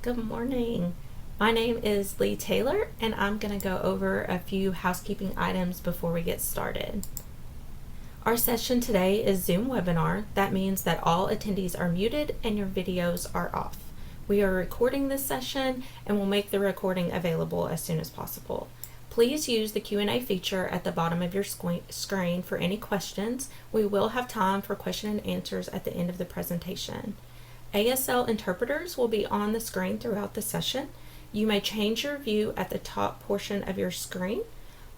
Good morning. My name is Lee Taylor, and I'm going to go over a few housekeeping items before we get started. Our session today is Zoom webinar. That means that all attendees are muted and your videos are off. We are recording this session and will make the recording available as soon as possible. Please use the Q&A feature at the bottom of your screen for any questions. We will have time for question and answers at the end of the presentation. ASL interpreters will be on the screen throughout the session. You may change your view at the top portion of your screen.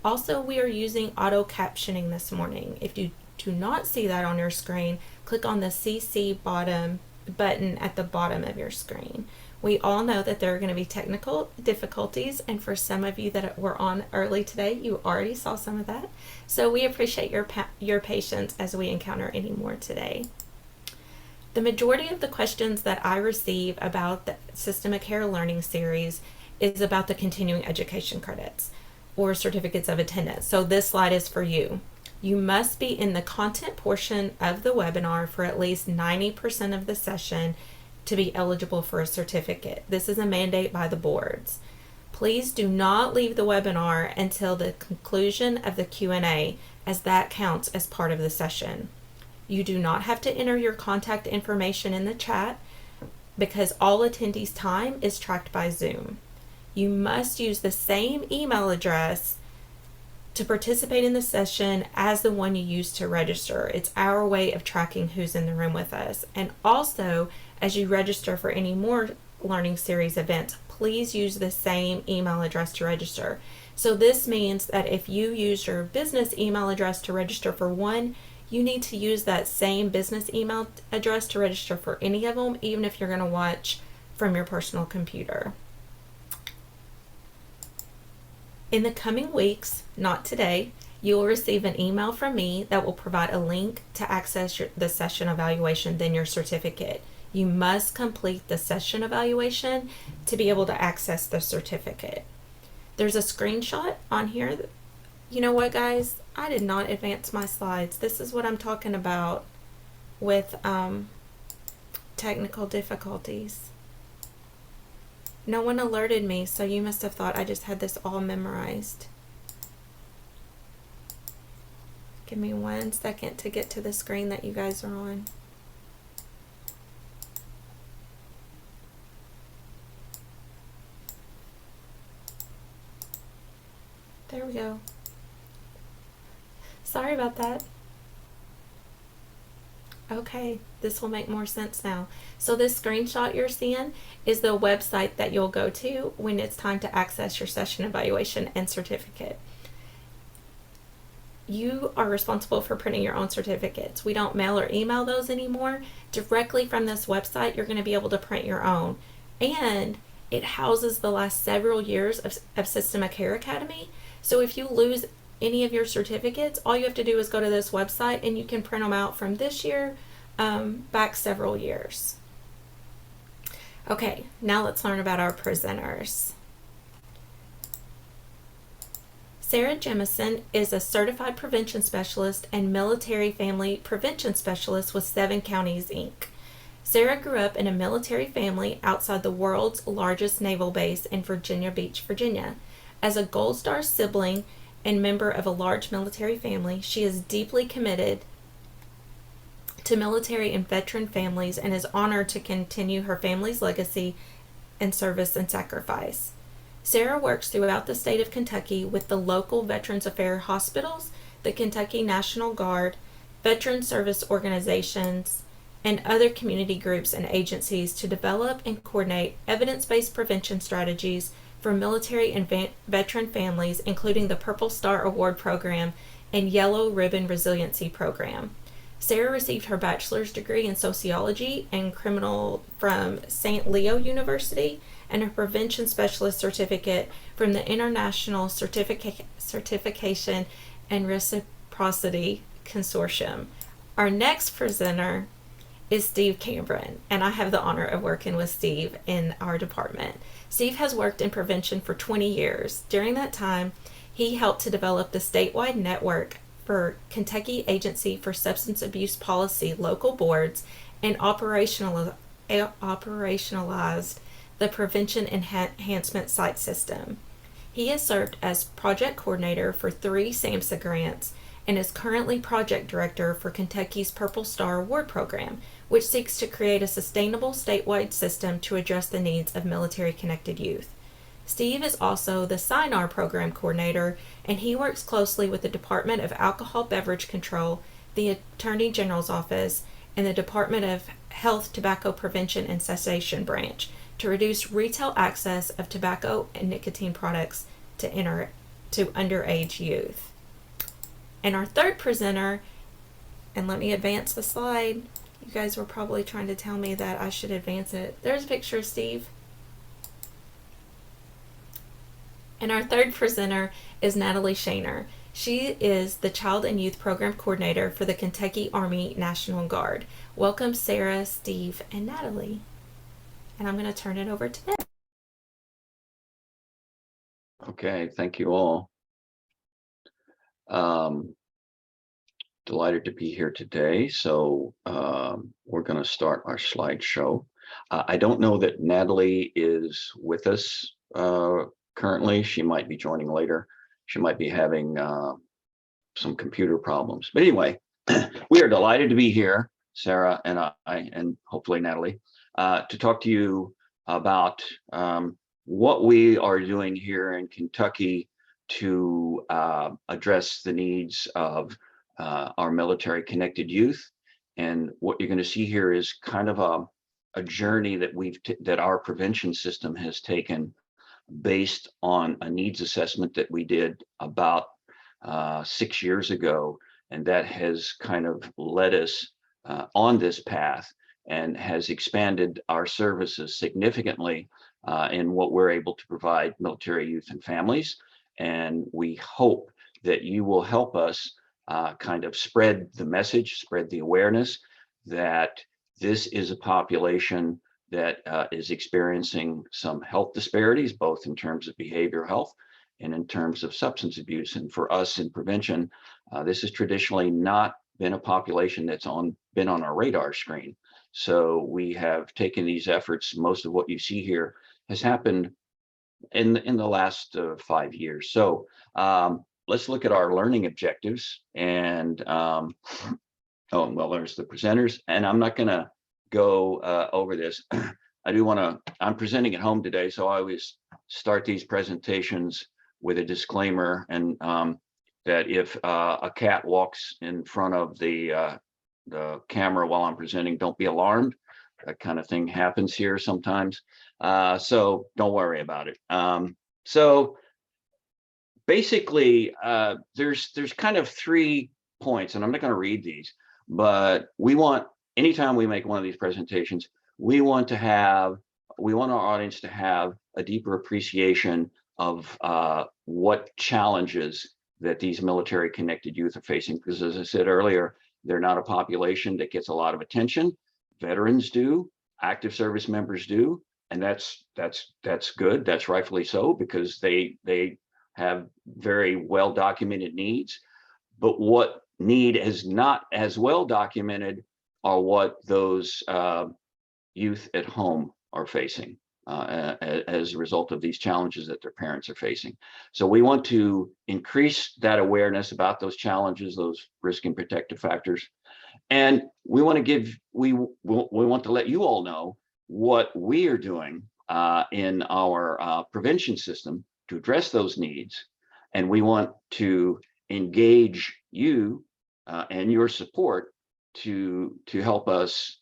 Also, we are using auto captioning this morning. If you do not see that on your screen, click on the CC button at the bottom of your screen. We all know that there are going to be technical difficulties, and for some of you that were on early today, you already saw some of that. So we appreciate your patience as we encounter any more today. The majority of the questions that I receive about the System of Care Learning Series is about the continuing education credits or certificates of attendance. So this slide is for you. You must be in the content portion of the webinar for at least 90% of the session to be eligible for a certificate. This is a mandate by the boards. Please do not leave the webinar until the conclusion of the Q&A, as that counts as part of the session. You do not have to enter your contact information in the chat because all attendees' time is tracked by Zoom. You must use the same email address to participate in the session as the one you used to register. It's our way of tracking who's in the room with us. And also, as you register for any more Learning Series events, please use the same email address to register. So this means that if you use your business email address to register for one, you need to use that same business email address to register for any of them, even if you're going to watch from your personal computer. In the coming weeks, not today, you will receive an email from me that will provide a link to access the session evaluation, then your certificate. You must complete the session evaluation to be able to access the certificate. There's a screenshot on here. You know what, guys? I did not advance my slides. This is what I'm talking about with technical difficulties. No one alerted me, so you must have thought I just had this all memorized. Give me 1 second to get to the screen that you guys are on. There we go. Sorry about that. Okay, this will make more sense now. So this screenshot you're seeing is the website that you'll go to when it's time to access your session evaluation and certificate. You are responsible for printing your own certificates. We don't mail or email those anymore. Directly from this website, you're going to be able to print your own. And it houses the last several years of System of Care Academy. So if you lose any of your certificates, all you have to do is go to this website and you can print them out from this year back several years. Okay, now let's learn about our presenters. Sarah Jemison is a certified prevention specialist and military family prevention specialist with 7 Counties, Inc. Sarah grew up in a military family outside the world's largest naval base in Virginia Beach, Virginia. As a Gold Star sibling and member of a large military family, she is deeply committed to military and veteran families and is honored to continue her family's legacy and service and sacrifice. Sarah works throughout the state of Kentucky with the local Veterans Affairs hospitals, the Kentucky National Guard, veteran service organizations, and other community groups and agencies to develop and coordinate evidence-based prevention strategies for military and veteran families, including the Purple Star Award Program and Yellow Ribbon Resiliency Program. Sarah received her bachelor's degree in sociology and criminal from St. Leo University and her prevention specialist certificate from the International Certification and Reciprocity Consortium. Our next presenter is Steve Cambron, and I have the honor of working with Steve in our department. Steve has worked in prevention for 20 years. During that time, he helped to develop the statewide network for Kentucky Agency for Substance Abuse Policy local boards and operationalized the Prevention Enhancement Site System. He has served as project coordinator for 3 SAMHSA grants and is currently project director for Kentucky's Purple Star Award Program, which seeks to create a sustainable statewide system to address the needs of military-connected youth. Steve is also the SINAR program coordinator, and he works closely with the Department of Alcohol Beverage Control, the Attorney General's Office, and the Department of Health Tobacco Prevention and Cessation Branch to reduce retail access of tobacco and nicotine products to underage youth. And our third presenter, and let me advance the slide. You guys were probably trying to tell me that I should advance it. There's a picture of Steve. And our third presenter is Natalie Shaner. She is the Child and Youth Program Coordinator for the Kentucky Army National Guard. Welcome, Sarah, Steve, and Natalie. And I'm going to turn it over to them. Okay, thank you all. Delighted to be here today. So we're going to start our slideshow. I don't know that Natalie is with us currently. She might be joining later. She might be having some computer problems. But anyway, we are delighted to be here, Sarah and I, and hopefully Natalie, to talk to you about what we are doing here in Kentucky to address the needs of our military connected youth. And what you're going to see here is kind of a journey that that our prevention system has taken based on a needs assessment that we did about 6 years ago. And that has kind of led us on this path and has expanded our services significantly in what we're able to provide military youth and families. And we hope that you will help us kind of spread the message, spread the awareness that this is a population that is experiencing some health disparities, both in terms of behavioral health and in terms of substance abuse. And for us in prevention, this has traditionally not been a population that's been on our radar screen. So we have taken these efforts. Most of what you see here has happened in the last 5 years. So let's look at our learning objectives. And oh, well, there's the presenters. And I'm not going to go over this. I'm presenting at home today, so I always start these presentations with a disclaimer, and that if a cat walks in front of the camera while I'm presenting, don't be alarmed. That kind of thing happens here sometimes. So don't worry about it. So basically, there's kind of 3 points, and I'm not going to read these, but anytime we make one of these presentations, we want our audience to have a deeper appreciation of what challenges that these military connected youth are facing. Because as I said earlier, they're not a population that gets a lot of attention. Veterans do, active service members do, and that's good. That's rightfully so, because they have very well documented needs. But what need is not as well documented are what those youth at home are facing as a result of these challenges that their parents are facing. So we want to increase that awareness about those challenges, those risk and protective factors. And we want to let you all know what we are doing in our prevention system to address those needs. And we want to engage you and your support to help us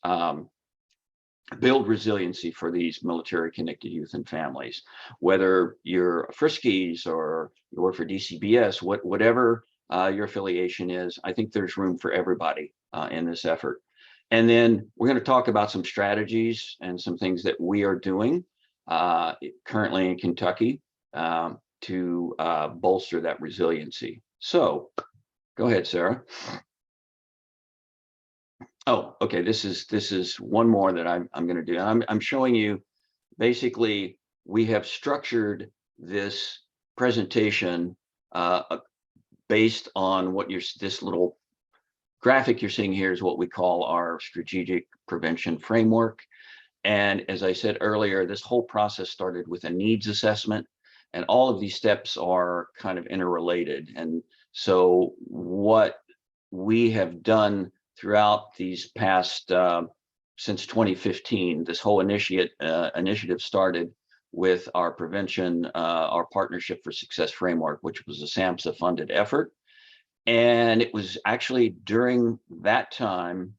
build resiliency for these military connected youth and families. Whether you're Friskies or you work for DCBS, whatever your affiliation is, I think there's room for everybody in this effort. And then we're going to talk about some strategies and some things that we are doing currently in Kentucky to bolster that resiliency. So go ahead, Sarah. Oh, okay. This is one more that I'm going to do. I'm showing you. Basically, we have structured this presentation based on this little graphic you're seeing here is what we call our strategic prevention framework. And as I said earlier, this whole process started with a needs assessment, and all of these steps are kind of interrelated. And so what we have done throughout these past, since 2015, this whole initiative started with our prevention, our Partnership for Success framework, which was a SAMHSA funded effort. And it was actually during that time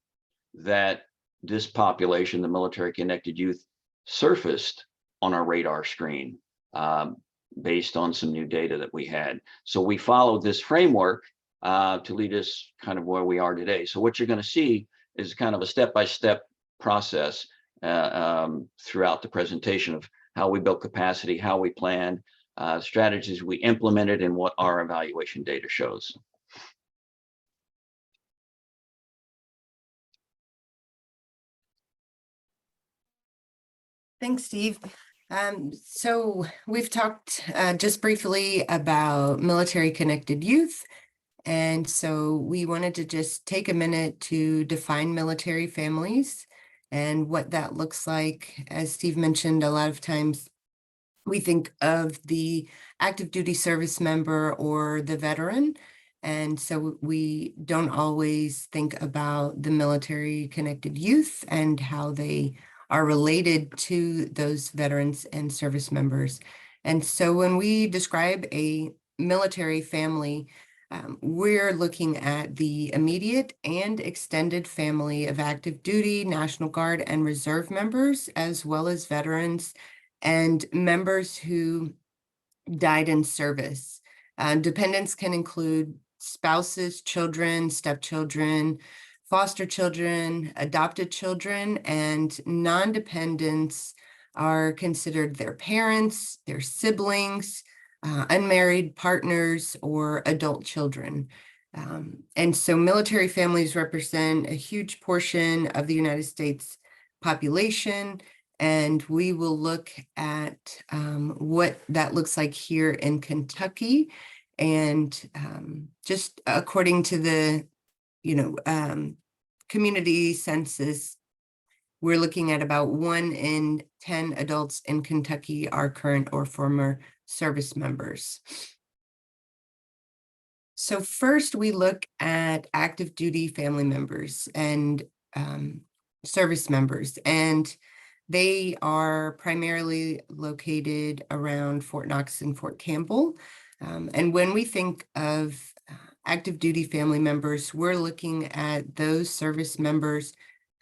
that this population, the military connected youth, surfaced on our radar screen, based on some new data that we had. So we followed this framework to lead us kind of where we are today. So what you're going to see is kind of a step-by-step process throughout the presentation of how we built capacity, how we planned, strategies we implemented, and what our evaluation data shows. Thanks, Steve. So we've talked just briefly about military connected youth. And so we wanted to just take a minute to define military families and what that looks like. As Steve mentioned, a lot of times we think of the active duty service member or the veteran. And so we don't always think about the military connected youth and how they are related to those veterans and service members. And so when we describe a military family, we're looking at the immediate and extended family of active duty, National Guard, and Reserve members, as well as veterans and members who died in service. Dependents can include spouses, children, stepchildren, foster children, adopted children, and non-dependents are considered their parents, their siblings, unmarried partners, or adult children. And so military families represent a huge portion of the United States population, and we will look at what that looks like here in Kentucky. And just according to the, community census, we're looking at about 1 in 10 adults in Kentucky are current or former service members. So first we look at active duty family members and service members, and they are primarily located around Fort Knox and Fort Campbell. And when we think of active duty family members, we're looking at those service members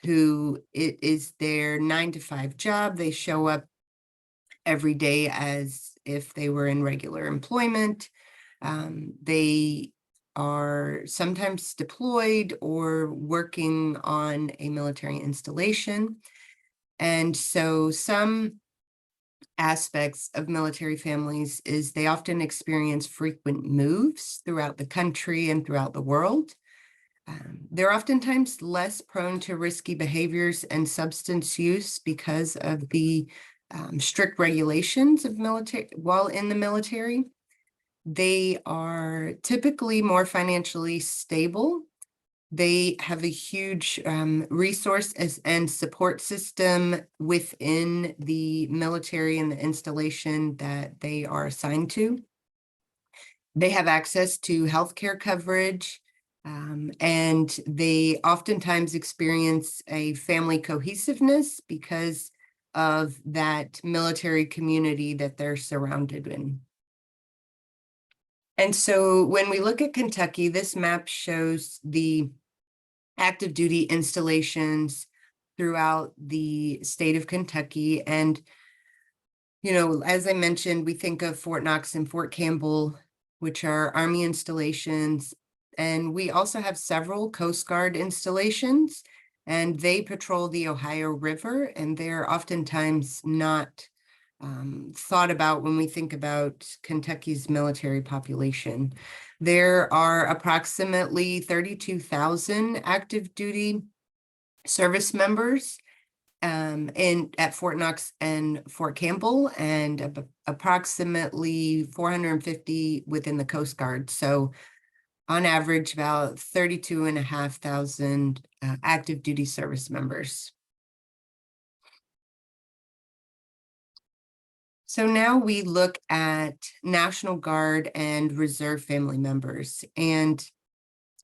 who it is their 9-to-5 job. They show up every day as if they were in regular employment. They are sometimes deployed or working on a military installation. And so some aspects of military families is they often experience frequent moves throughout the country and throughout the world. They're oftentimes less prone to risky behaviors and substance use because of the strict regulations of military while in the military. They are typically more financially stable. They have a huge resource and support system within the military and the installation that they are assigned to. They have access to healthcare coverage, and they oftentimes experience a family cohesiveness because of that military community that they're surrounded in. And so when we look at Kentucky, this map shows the active duty installations throughout the state of Kentucky. And, as I mentioned, we think of Fort Knox and Fort Campbell, which are Army installations. And we also have several Coast Guard installations, and they patrol the Ohio River, and they're oftentimes not thought about when we think about Kentucky's military population. There are approximately 32,000 active duty service members at Fort Knox and Fort Campbell, and approximately 450 within the Coast Guard. So on average, about 32,500 active duty service members. So now we look at National Guard and Reserve family members, and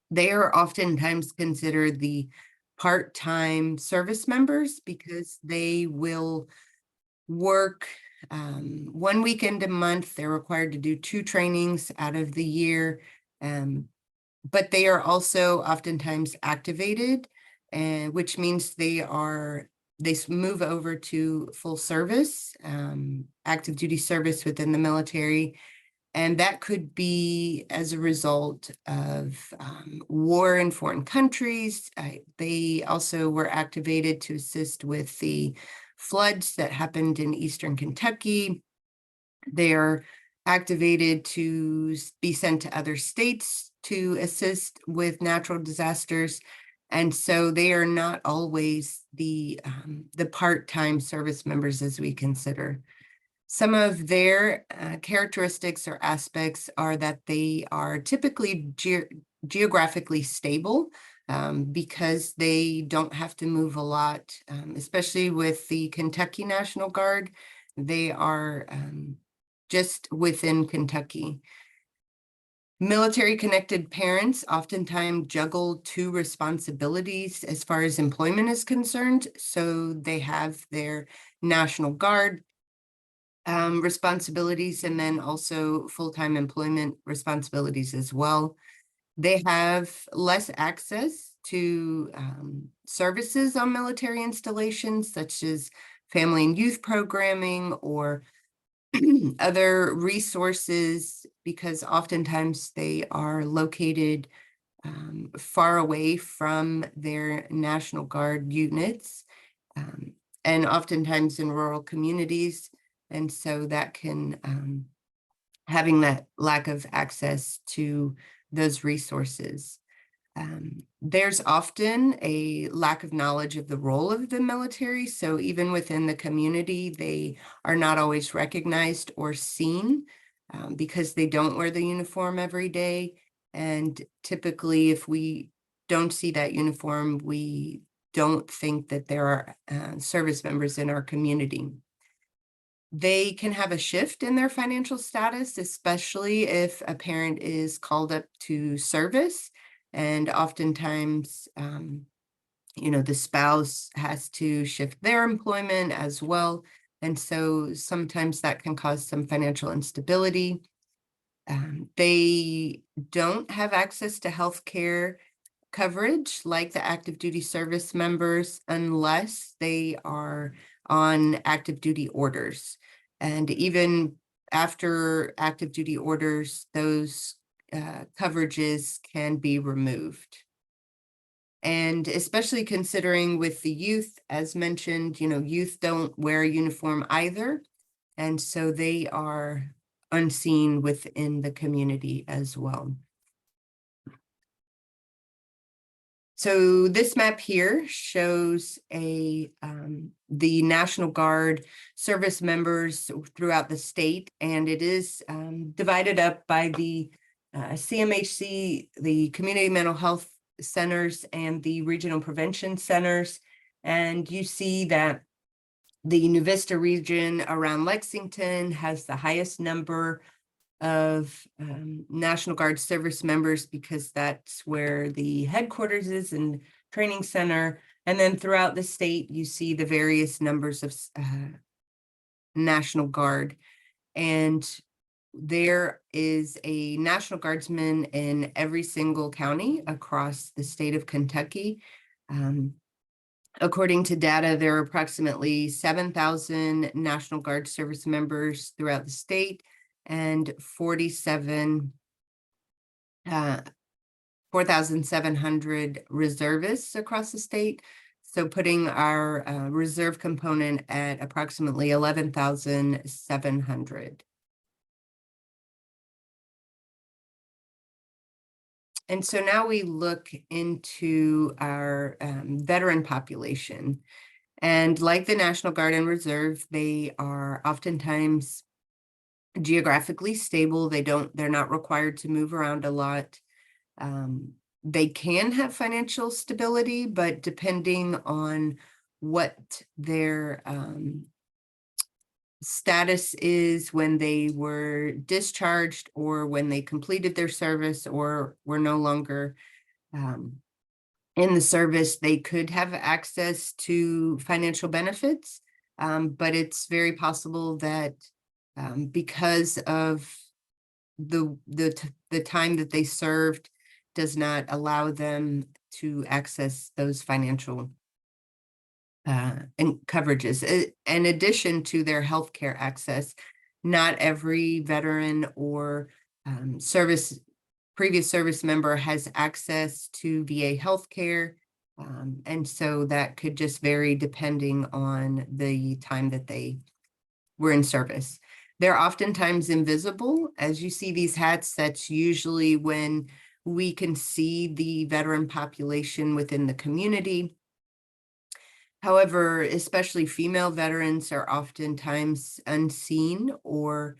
they are oftentimes considered the part-time service members because they will work 1 weekend a month. They're required to do 2 trainings out of the year, but they are also oftentimes activated, which means they move over to full service, active duty service within the military. And that could be as a result of war in foreign countries. They also were activated to assist with the floods that happened in eastern Kentucky. They are activated to be sent to other states to assist with natural disasters. And so they are not always the part-time service members as we consider. Some of their characteristics or aspects are that they are typically geographically stable because they don't have to move a lot, especially with the Kentucky National Guard. They are just within Kentucky. Military-connected parents oftentimes juggle 2 responsibilities as far as employment is concerned. So they have their National Guard responsibilities and then also full-time employment responsibilities as well. They have less access to services on military installations, such as family and youth programming or other resources, because oftentimes they are located far away from their National Guard units, and oftentimes in rural communities. And so that can, having that lack of access to those resources. There's often a lack of knowledge of the role of the military. So even within the community, they are not always recognized or seen because they don't wear the uniform every day. And typically, if we don't see that uniform, we don't think that there are service members in our community. They can have a shift in their financial status, especially if a parent is called up to service. And oftentimes, the spouse has to shift their employment as well. And so sometimes that can cause some financial instability. They don't have access to health care coverage like the active duty service members unless they are on active duty orders. And even after active duty orders, those coverages can be removed. And especially considering with the youth, as mentioned, youth don't wear a uniform either. And so they are unseen within the community as well. So this map here shows the National Guard service members throughout the state, and it is divided up by the CMHC, the Community Mental Health Centers, and the Regional Prevention Centers. And you see that the New Vista region around Lexington has the highest number of National Guard service members because that's where the headquarters is and training center. And then throughout the state, you see the various numbers of National Guard. And there is a National Guardsman in every single county across the state of Kentucky. According to data, there are approximately 7,000 National Guard service members throughout the state and 4,700 reservists across the state. So putting our reserve component at approximately 11,700. And so now we look into our veteran population. And like the National Guard and Reserve, they are oftentimes geographically stable. They're not required to move around a lot. They can have financial stability, but depending on what their status is when they were discharged or when they completed their service or were no longer in the service. They could have access to financial benefits, but it's very possible that because of the time that they served does not allow them to access those financial and coverages. In addition to their healthcare access, not every veteran or previous service member has access to VA healthcare. And so that could just vary depending on the time that they were in service. They're oftentimes invisible. As you see these hats, that's usually when we can see the veteran population within the community. However, especially female veterans are oftentimes unseen or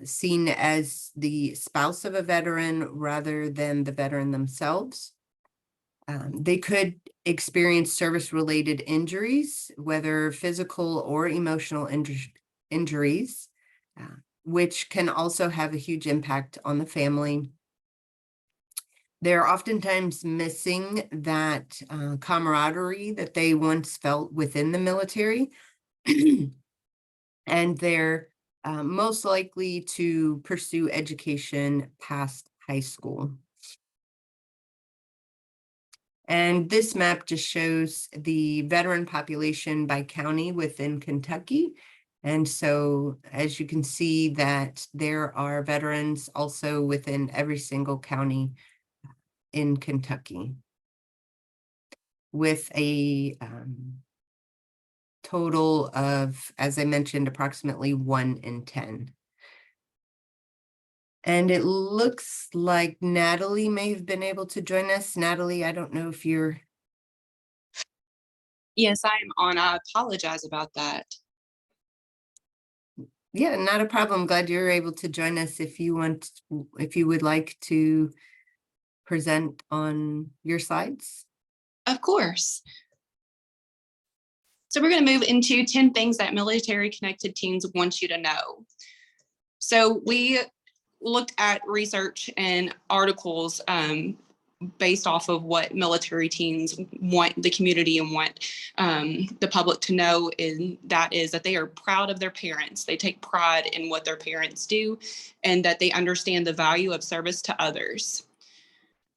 seen as the spouse of a veteran rather than the veteran themselves. They could experience service-related injuries, whether physical or emotional injuries, which can also have a huge impact on the family. They're oftentimes missing that camaraderie that they once felt within the military. And they're most likely to pursue education past high school. And this map just shows the veteran population by county within Kentucky. And so, as you can see, that there are veterans also within every single county in Kentucky, with a total of, as I mentioned, approximately 1 in 10. And it looks like Natalie may have been able to join us. Natalie, I don't know if you're... Yes, I am on. I apologize about that. Yeah, not a problem. Glad you're able to join us. If you would like to present on your slides. Of course. So we're going to move into 10 things that military-connected teens want you to know. So we looked at research and articles based off of what military teens want the community and want the public to know, and that is that they are proud of their parents. They take pride in what their parents do, and that they understand the value of service to others.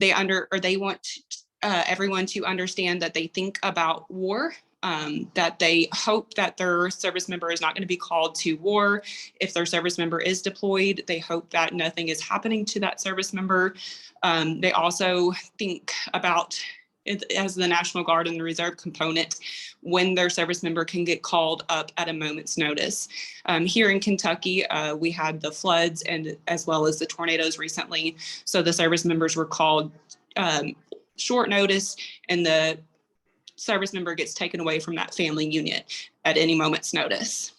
They want everyone to understand that they think about war, that they hope that their service member is not going to be called to war. If their service member is deployed, they hope that nothing is happening to that service member. They also think about it as the National Guard and the Reserve component when their service member can get called up at a moment's notice. Here in Kentucky, we had the floods and as well as the tornadoes recently. So the service members were called short notice, and the service member gets taken away from that family unit at any moment's notice.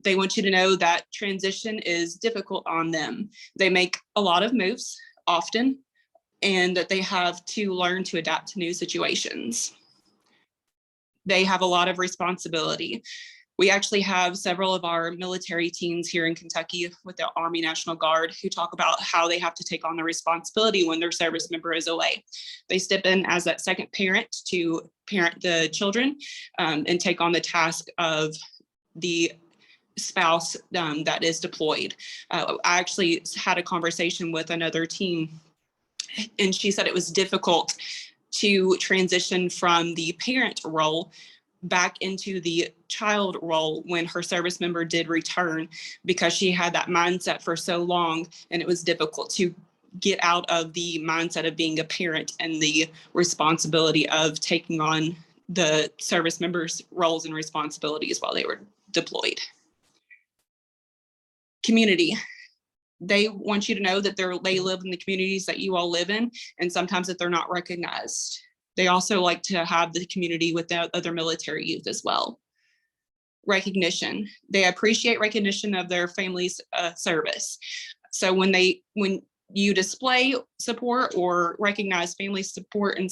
They want you to know that transition is difficult on them. They make a lot of moves often, and that they have to learn to adapt to new situations. They have a lot of responsibility. We actually have several of our military teens here in Kentucky with the Army National Guard who talk about how they have to take on the responsibility when their service member is away. They step in as that second parent to parent the children and take on the task of the spouse that is deployed. I actually had a conversation with another teen, and she said it was difficult to transition from the parent role back into the child role when her service member did return, because she had that mindset for so long, and it was difficult to get out of the mindset of being a parent and the responsibility of taking on the service members' roles and responsibilities while they were deployed. Community. They want you to know that they live in the communities that you all live in, and sometimes that they're not recognized. They also like to have the community with the other military youth as well. Recognition. They appreciate recognition of their family's service. So when you display support or recognize family support and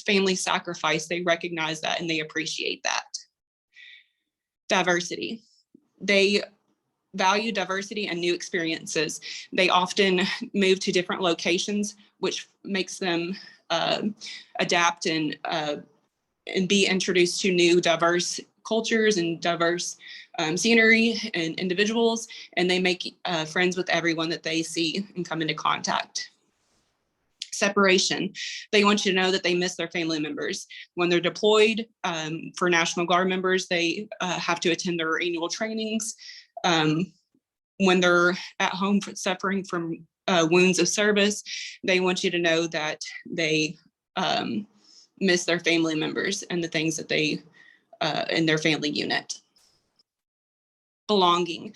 family sacrifice, they recognize that and they appreciate that. Diversity. they value diversity and new experiences. They often move to different locations, which makes them adapt and be introduced to new diverse cultures and diverse scenery and individuals, and they make friends with everyone that they see and come into contact. Separation. They want you to know that they miss their family members. When they're deployed, for National Guard members, they have to attend their annual trainings. When they're at home suffering from wounds of service, they want you to know that they miss their family members and the things that they in their family unit. Belonging.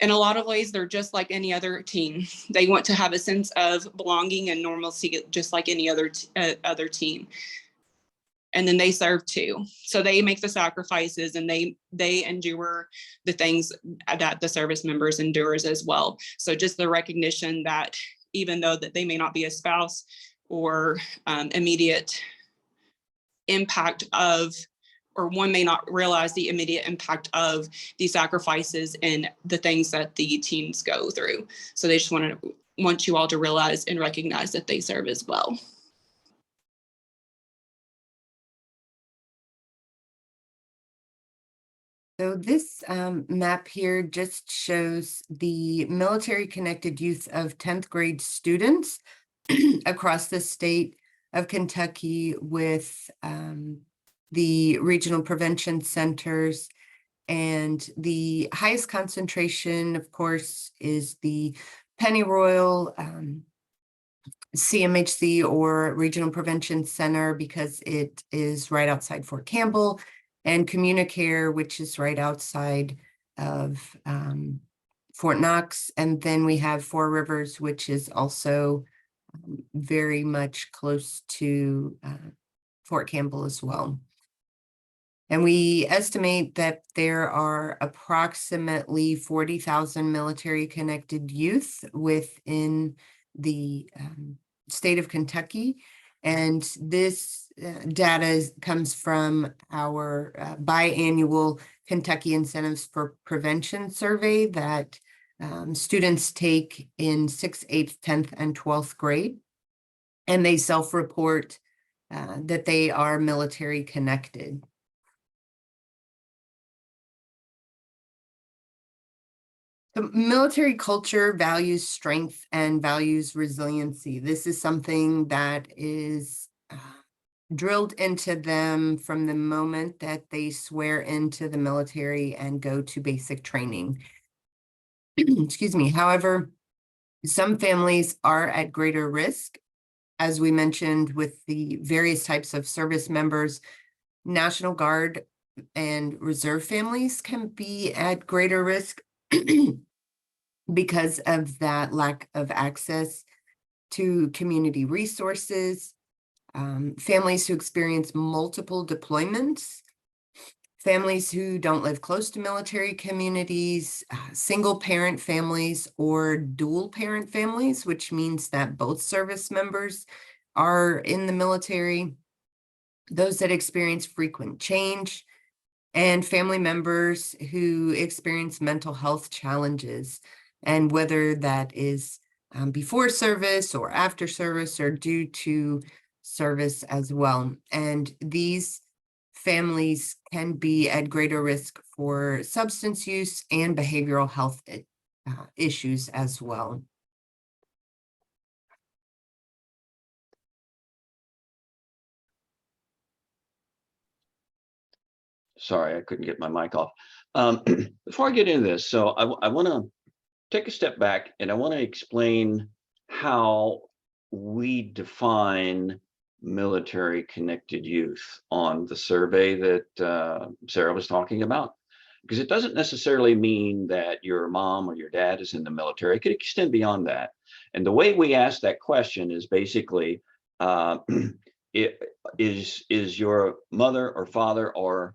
In a lot of ways, they're just like any other teen. They want to have a sense of belonging and normalcy, just like any other teen. And then they serve too. So they make the sacrifices and they endure the things that the service members endures as well. So just the recognition that even though that they may not be a spouse or immediate impact of, or one may not realize the immediate impact of the sacrifices and the things that the teens go through. So they just want you all to realize and recognize that they serve as well. So this map here just shows the military connected youth of 10th grade students across the state of Kentucky with the regional prevention centers, and the highest concentration, of course, is the Pennyroyal CMHC or Regional Prevention Center, because it is right outside Fort Campbell, and Communicare, which is right outside of Fort Knox. And then we have Four Rivers, which is also very much close to Fort Campbell as well. And we estimate that there are approximately 40,000 military connected youth within the state of Kentucky. And this data comes from our biannual Kentucky Incentives for Prevention survey that students take in 6th, 8th, 10th, and 12th grade. And they self-report that they are military connected. The military culture values strength and values resiliency. This is something that is drilled into them from the moment that they swear into the military and go to basic training. Excuse me. However, some families are at greater risk. As we mentioned, with the various types of service members, National Guard and Reserve families can be at greater risk because of that lack of access to community resources, families who experience multiple deployments, families who don't live close to military communities, single parent families or dual parent families, which means that both service members are in the military, those that experience frequent change, and family members who experience mental health challenges, and whether that is before service or after service or due to service as well. And these families can be at greater risk for substance use and behavioral health issues as well. Sorry, I couldn't get my mic off. Before I get into this, so I want to take a step back and I want to explain how we define military connected youth on the survey that Sarah was talking about, because it doesn't necessarily mean that your mom or your dad is in the military. It could extend beyond that. And the way we ask that question is basically, is your mother or father or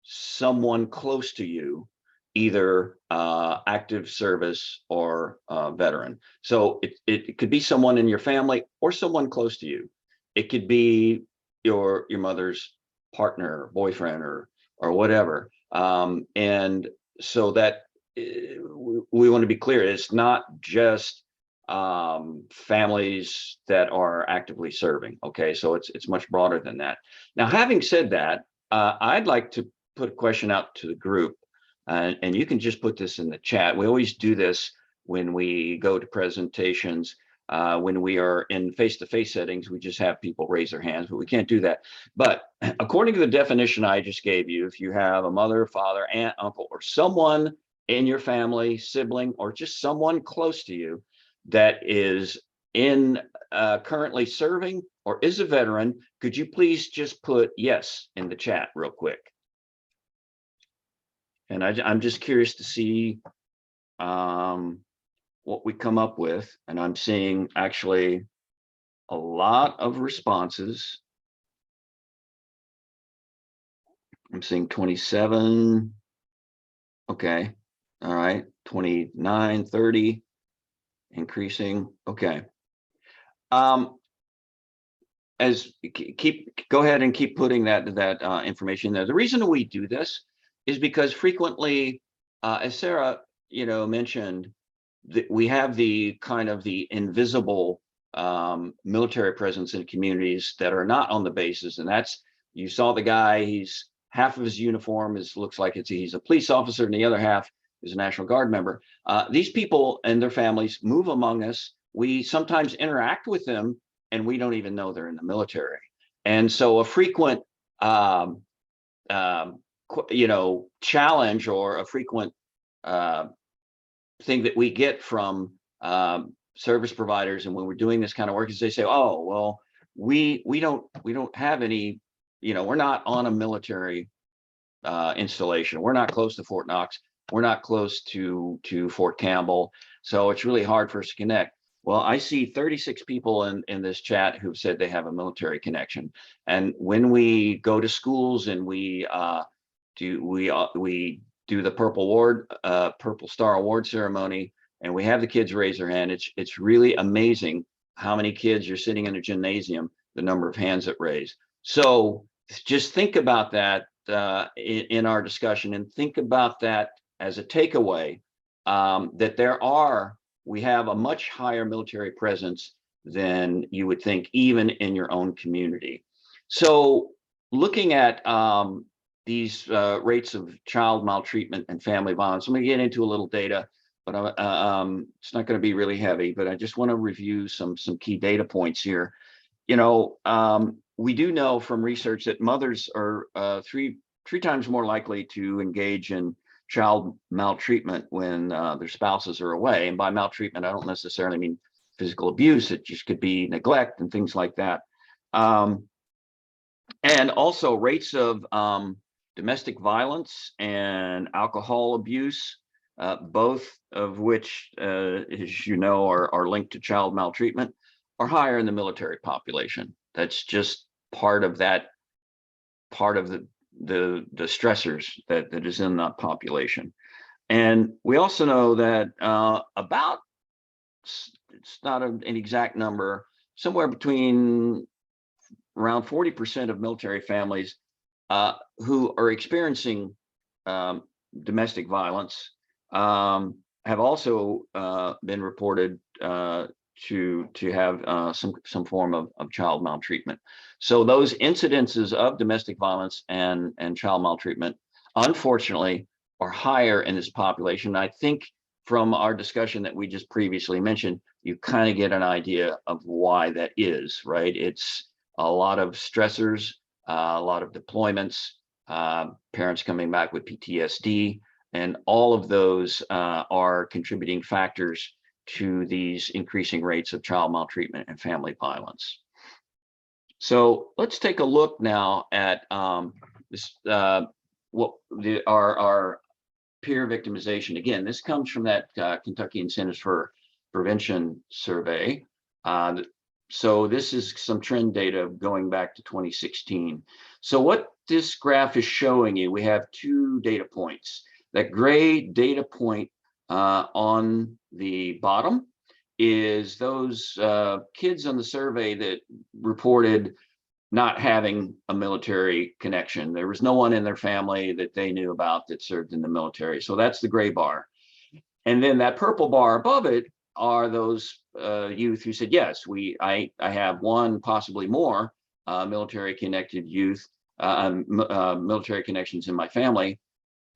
someone close to you either active service or veteran? So it could be someone in your family or someone close to you. It could be your mother's partner, boyfriend, or whatever. And so that we want to be clear, it's not just families that are actively serving. Okay, so it's much broader than that. Now, having said that, I'd like to put a question out to the group, and you can just put this in the chat. We always do this when we go to presentations. When we are in face-to-face settings, we just have people raise their hands, but we can't do that. But according to the definition I just gave you, if you have a mother, father, aunt, uncle, or someone in your family, sibling, or just someone close to you that is in currently serving or is a veteran, could you please just put yes in the chat real quick? And I'm just curious to see what we come up with. And I'm seeing actually a lot of responses. I'm seeing 27. Okay. All right. 29, 30. Increasing. Okay. As go ahead and keep putting that information there. The reason we do this is because frequently, as Sarah, mentioned, that we have the kind of the invisible military presence in communities that are not on the bases, and that's, you saw the guy. He's half of his uniform looks like he's a police officer, and the other half is a National Guard member. These people and their families move among us. We sometimes interact with them, and we don't even know they're in the military. And so a frequent, challenge, or a frequent thing that we get from service providers, and when we're doing this kind of work, is they say, "Oh, well, we don't have any, we're not on a military installation. We're not close to Fort Knox. We're not close to Fort Campbell. So it's really hard for us to connect." Well, I see 36 people in this chat who've said they have a military connection. And when we go to schools and we do the Purple Star Award ceremony, and we have the kids raise their hand, it's really amazing how many kids you're sitting in a gymnasium, the number of hands that raise. So just think about that in our discussion, and think about that as a takeaway, that we have a much higher military presence than you would think, even in your own community. So looking at these rates of child maltreatment and family violence, I'm going to get into a little data, but it's not going to be really heavy, but I just want to review some key data points here. We do know from research that mothers are three times more likely to engage in child maltreatment when their spouses are away. And by maltreatment, I don't necessarily mean physical abuse. It just could be neglect and things like that. And also rates of domestic violence and alcohol abuse, both of which, as you know, are linked to child maltreatment, are higher in the military population. That's just part of the stressors that is in that population. And we also know that about, it's not an exact number, somewhere between around 40% of military families who are experiencing domestic violence have also been reported to have some form of child maltreatment. So those incidences of domestic violence and child maltreatment, unfortunately, are higher in this population. I think from our discussion that we just previously mentioned, you kind of get an idea of why that is, right? It's a lot of stressors, a lot of deployments, parents coming back with PTSD, and all of those are contributing factors to these increasing rates of child maltreatment and family violence. So let's take a look now at this, our peer victimization. Again, this comes from that Kentucky Incentives for Prevention survey. So this is some trend data going back to 2016. So what this graph is showing you, we have two data points. That gray data point on the bottom is those kids on the survey that reported not having a military connection. There was no one in their family that they knew about that served in the military. So that's the gray bar. And then that purple bar above it are those youth who said, yes, I have one, possibly more military connected youth, military connections in my family.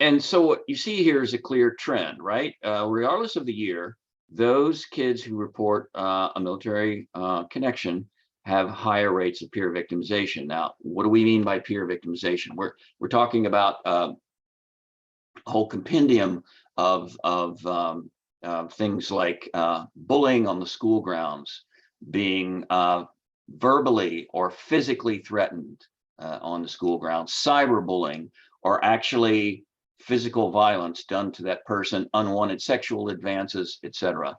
And so what you see here is a clear trend, right? Regardless of the year, those kids who report a military connection have higher rates of peer victimization. Now, what do we mean by peer victimization? We're talking about a whole compendium of things like bullying on the school grounds, being verbally or physically threatened on the school grounds, cyberbullying, or actually physical violence done to that person, unwanted sexual advances, etc.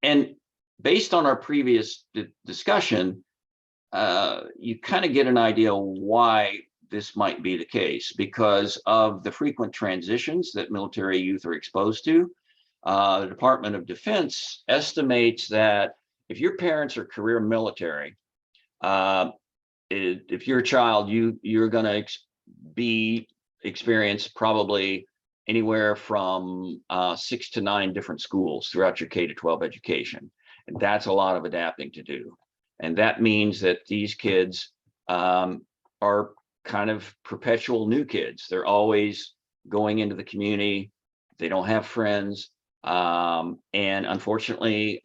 And based on our previous discussion, you kind of get an idea why this might be the case, because of the frequent transitions that military youth are exposed to. The Department of Defense estimates that if your parents are career military, if you're a child, you're going to experience probably anywhere from 6 to 9 different schools throughout your K-12 education. And that's a lot of adapting to do. And that means that these kids are kind of perpetual new kids. They're always going into the community. They don't have friends. And unfortunately,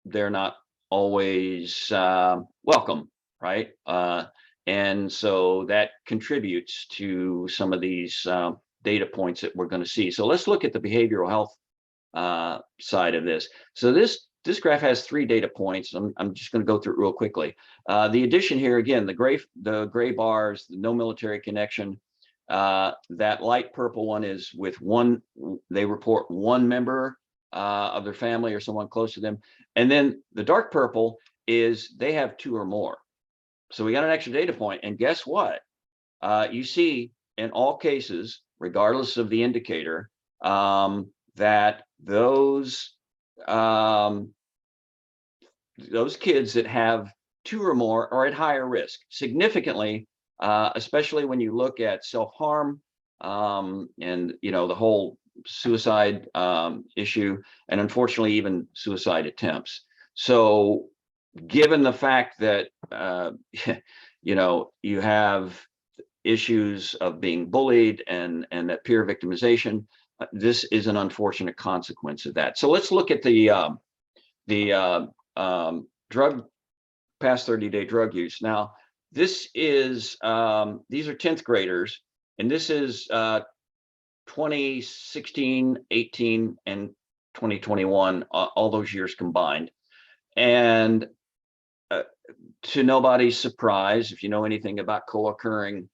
they're not always welcome, right? And so that contributes to some of these data points that we're going to see. So let's look at the behavioral health side of this. So this graph has 3 data points. I'm just going to go through it real quickly. The addition here, again, the gray bars, the no military connection. That light purple one is with one. They report one member of their family or someone close to them, and then the dark purple is they have 2 or more. So we got an extra data point, and guess what? You see in all cases, regardless of the indicator, that those kids that have 2 or more are at higher risk, significantly, especially when you look at self-harm and the whole suicide issue, and unfortunately even suicide attempts. So given the fact that you have issues of being bullied and that peer victimization, this is an unfortunate consequence of that. So let's look at the drug past 30-day drug use. Now, this is these are 10th graders, and this is 2016, 18, and 2021, all those years combined. And to nobody's surprise, if you know anything about co-occurring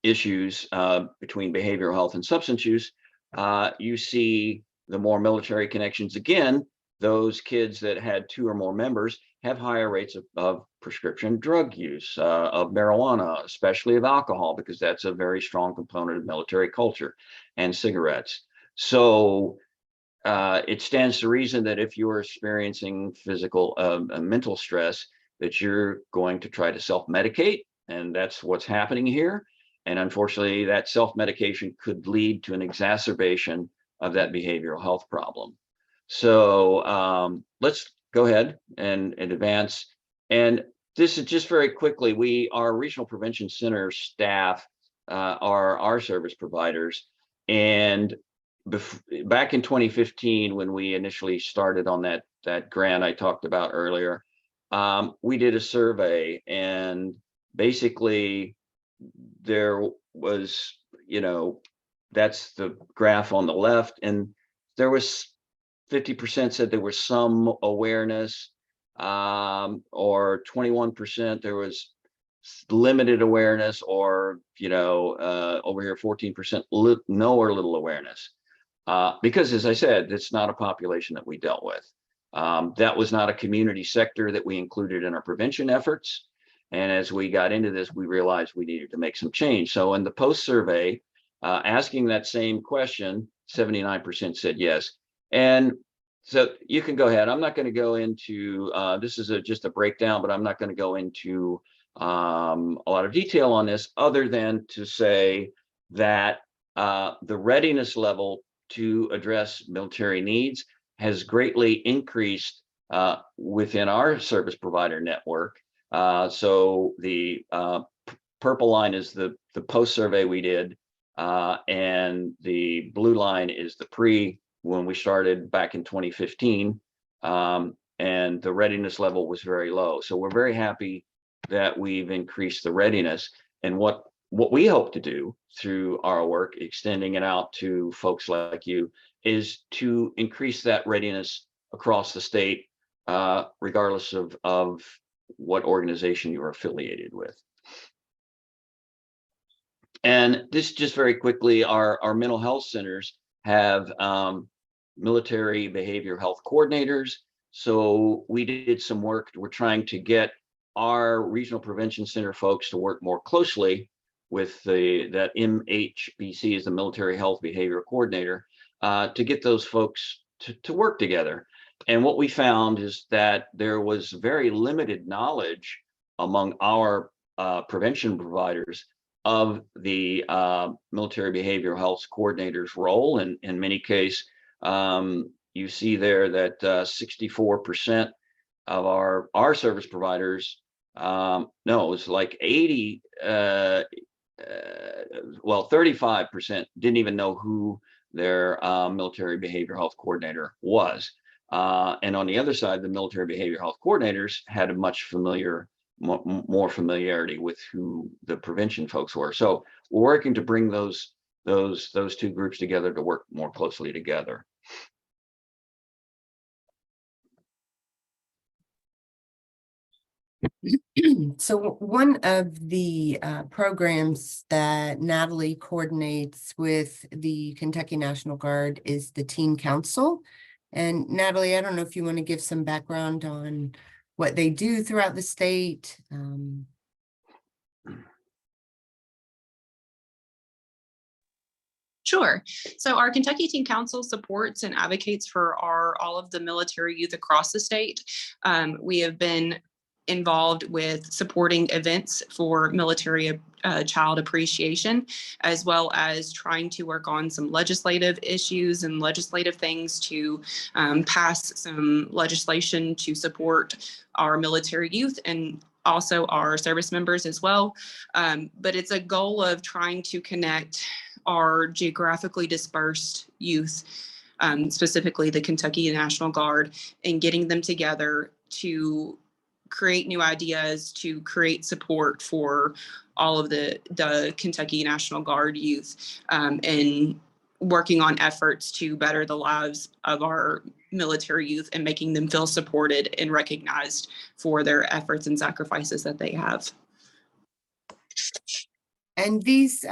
issues between behavioral health and substance use, you see the more military connections. Again, those kids that had 2 or more members have higher rates of prescription drug use, of marijuana, especially of alcohol, because that's a very strong component of military culture, and cigarettes. So it stands to reason that if you're experiencing physical mental stress, that you're going to try to self-medicate, and that's what's happening here. And unfortunately, that self-medication could lead to an exacerbation of that behavioral health problem. So let's go ahead and advance. And this is just very quickly, our regional prevention center staff are our service providers. And back in 2015, when we initially started on that grant I talked about earlier, we did a survey, and basically there was, that's the graph on the left, and there was 50% said there was some awareness, or 21% there was limited awareness, or over here 14% no or little awareness. Because, as I said, it's not a population that we dealt with. That was not a community sector that we included in our prevention efforts. And as we got into this, we realized we needed to make some change. So in the post survey, asking that same question, 79% said yes. And So you can go ahead. I'm not going to go into, this is just a breakdown, but I'm not going to go into a lot of detail on this other than to say that the readiness level to address military needs has greatly increased within our service provider network. So the purple line is the post survey we did, and the blue line is the pre, when we started back in 2015, and the readiness level was very low. So we're very happy that we've increased the readiness. And what we hope to do through our work, extending it out to folks like you, is to increase that readiness across the state, regardless of what organization you're affiliated with. And this, just very quickly, our mental health centers have military behavioral health coordinators. So we did some work. We're trying to get our regional prevention center folks to work more closely with that MHBC is the military health behavior coordinator, to get those folks to work together. And what we found is that there was very limited knowledge among our prevention providers of the military behavioral health coordinator's role. And in many cases, you see there that 64% of our service providers, no, it was like 80, well, 35% didn't even know who their military behavioral health coordinator was. And on the other side, the military behavioral health coordinators had a much more familiarity with who the prevention folks were. So we're working to bring those two groups together to work more closely together. So one of the programs that Natalie coordinates with the Kentucky National Guard is the Teen Council. And Natalie, I don't know if you want to give some background on what they do throughout the state. Sure. So our Kentucky Teen Council supports and advocates for all of the military youth across the state. We have been involved with supporting events for military child appreciation, as well as trying to work on some legislative issues and legislative things to pass some legislation to support our military youth and also our service members as well. But it's a goal of trying to connect our geographically dispersed youth, specifically the Kentucky National Guard, and getting them together to create new ideas, to create support for all of the Kentucky National Guard youth, and working on efforts to better the lives of our military youth and making them feel supported and recognized for their efforts and sacrifices that they have. And these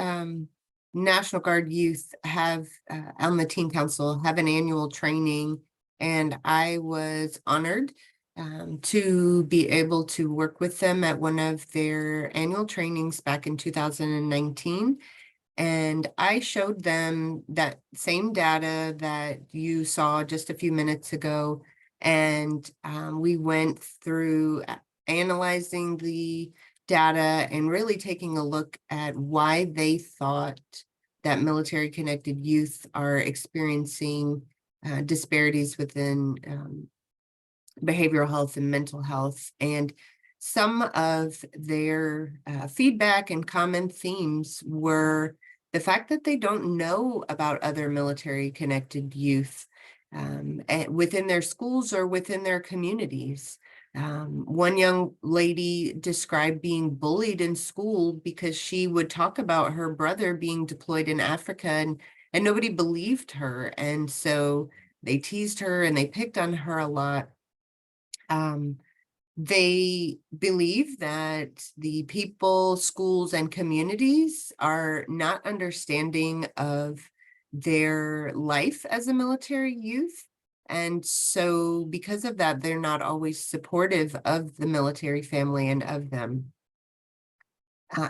National Guard youth have, on the Teen Council, have an annual training, and I was honored to be able to work with them at one of their annual trainings back in 2019. And I showed them that same data that you saw just a few minutes ago. And we went through analyzing the data and really taking a look at why they thought that military connected youth are experiencing disparities within behavioral health and mental health. And some of their feedback and common themes were the fact that they don't know about other military connected youth within their schools or within their communities. One young lady described being bullied in school because she would talk about her brother being deployed in Africa, and nobody believed her. And so they teased her and they picked on her a lot. They believe that the people, schools, and communities are not understanding of their life as a military youth. And so because of that, they're not always supportive of the military family and of them.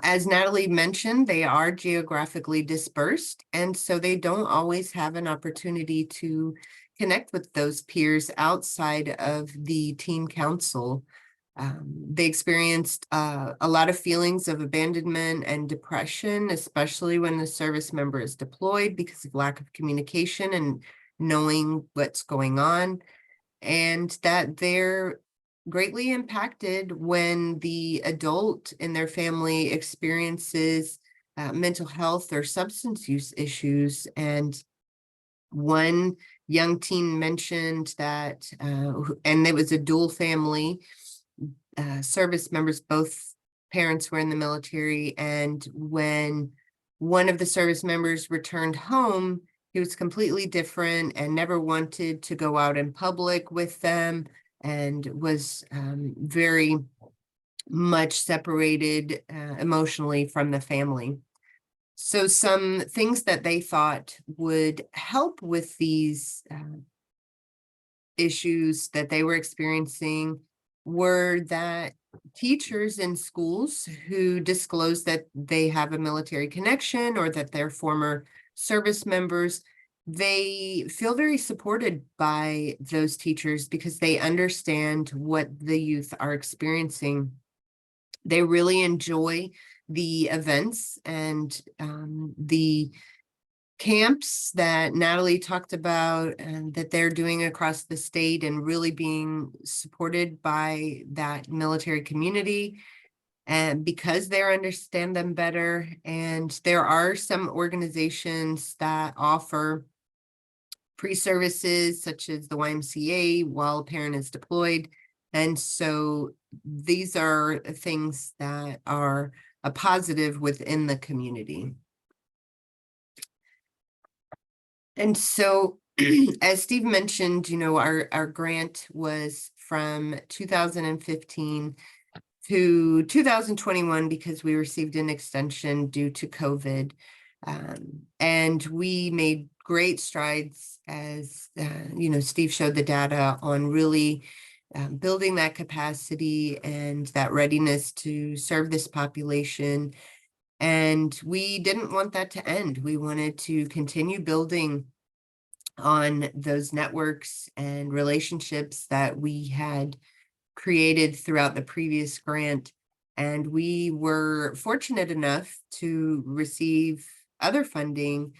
As Natalie mentioned, they are geographically dispersed, and so they don't always have an opportunity to connect with those peers outside of the teen council. They experienced a lot of feelings of abandonment and depression, especially when the service member is deployed, because of lack of communication and knowing what's going on, and that they're greatly impacted when the adult in their family experiences mental health or substance use issues. And one young teen mentioned that, and it was a dual family, service members, both parents were in the military, and when one of the service members returned home, he was completely different and never wanted to go out in public with them, and was very much separated emotionally from the family. So some things that they thought would help with these issues that they were experiencing were that teachers in schools who disclose that they have a military connection or that they're former service members, they feel very supported by those teachers because they understand what the youth are experiencing. They really enjoy the events and the camps that Natalie talked about and that they're doing across the state, and really being supported by that military community, and because they understand them better. And there are some organizations that offer free services such as the YMCA while a parent is deployed. And so these are things that are a positive within the community. And so, as Steve mentioned, you know, our grant was from 2015 to 2021 because we received an extension due to COVID. And we made great strides, as you know, Steve showed the data on really building that capacity and that readiness to serve this population. And we didn't want that to end. We wanted to continue building on those networks and relationships that we had created throughout the previous grant. And we were fortunate enough to receive other funding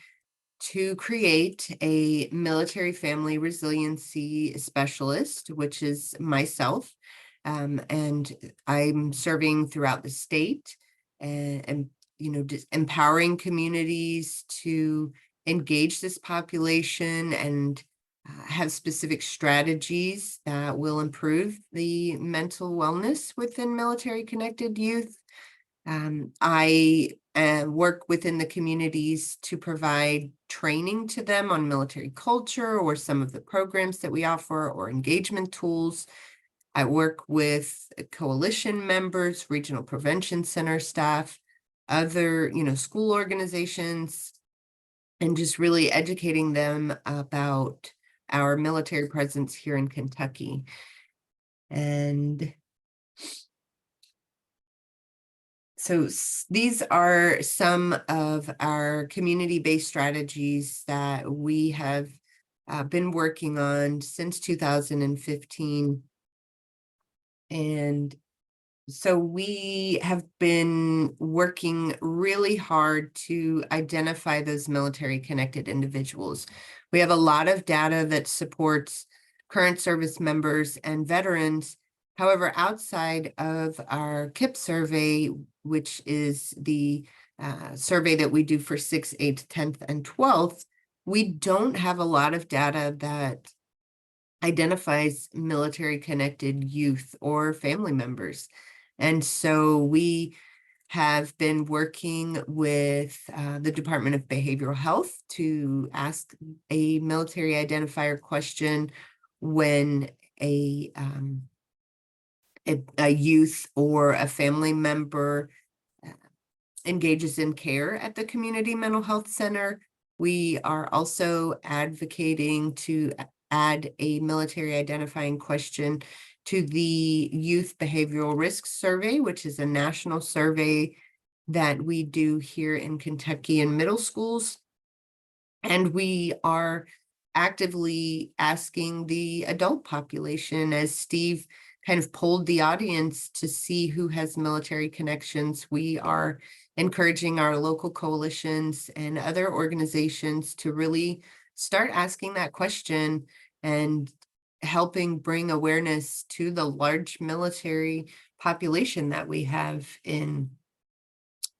to create a military family resiliency specialist, which is myself. And I'm serving throughout the state and you know, just empowering communities to engage this population and have specific strategies that will improve the mental wellness within military connected youth. I work within the communities to provide training to them on military culture or some of the programs that we offer or engagement tools. I work with coalition members, regional prevention center staff, other, you know, school organizations, and just really educating them about our military presence here in Kentucky. And so these are some of our community-based strategies that we have been working on since 2015. And so we have been working really hard to identify those military connected individuals. We have a lot of data that supports current service members and veterans. However, outside of our KIP survey, which is the survey that we do for 6th, 8th, 10th, and 12th, we don't have a lot of data that identifies military connected youth or family members. And so we have been working with the Department of Behavioral Health to ask a military identifier question when a youth or a family member engages in care at the community mental health center. We are also advocating to add a military identifying question to the Youth Behavioral Risk Survey, which is a national survey that we do here in Kentucky in middle schools. And we are actively asking the adult population, as Steve kind of polled the audience to see who has military connections. We are encouraging our local coalitions and other organizations to really start asking that question and helping bring awareness to the large military population that we have in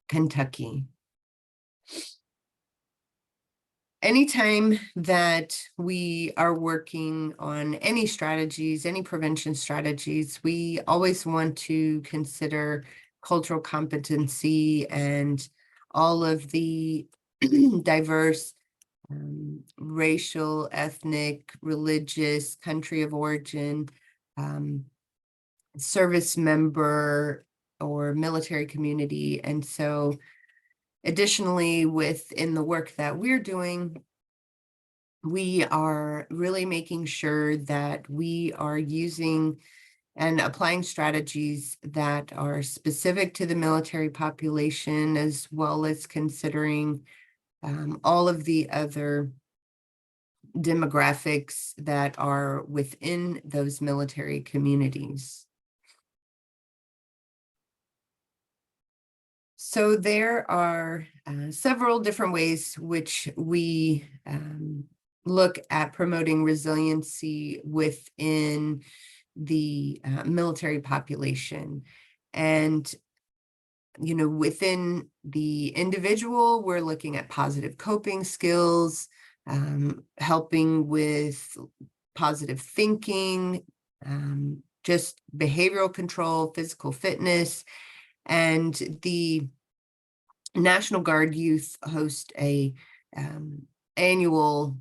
Kentucky. Anytime that we are working on any strategies, any prevention strategies, we always want to consider cultural competency and all of the diverse racial, ethnic, religious, country of origin, service member, or military community. And so additionally, within the work that we're doing, we are really making sure that we are using and applying strategies that are specific to the military population, as well as considering all of the other demographics that are within those military communities. So there are several different ways which we look at promoting resiliency within the military population. And, you know, within the individual, we're looking at positive coping skills, helping with positive thinking, just behavioral control, physical fitness. And the National Guard youth host a annual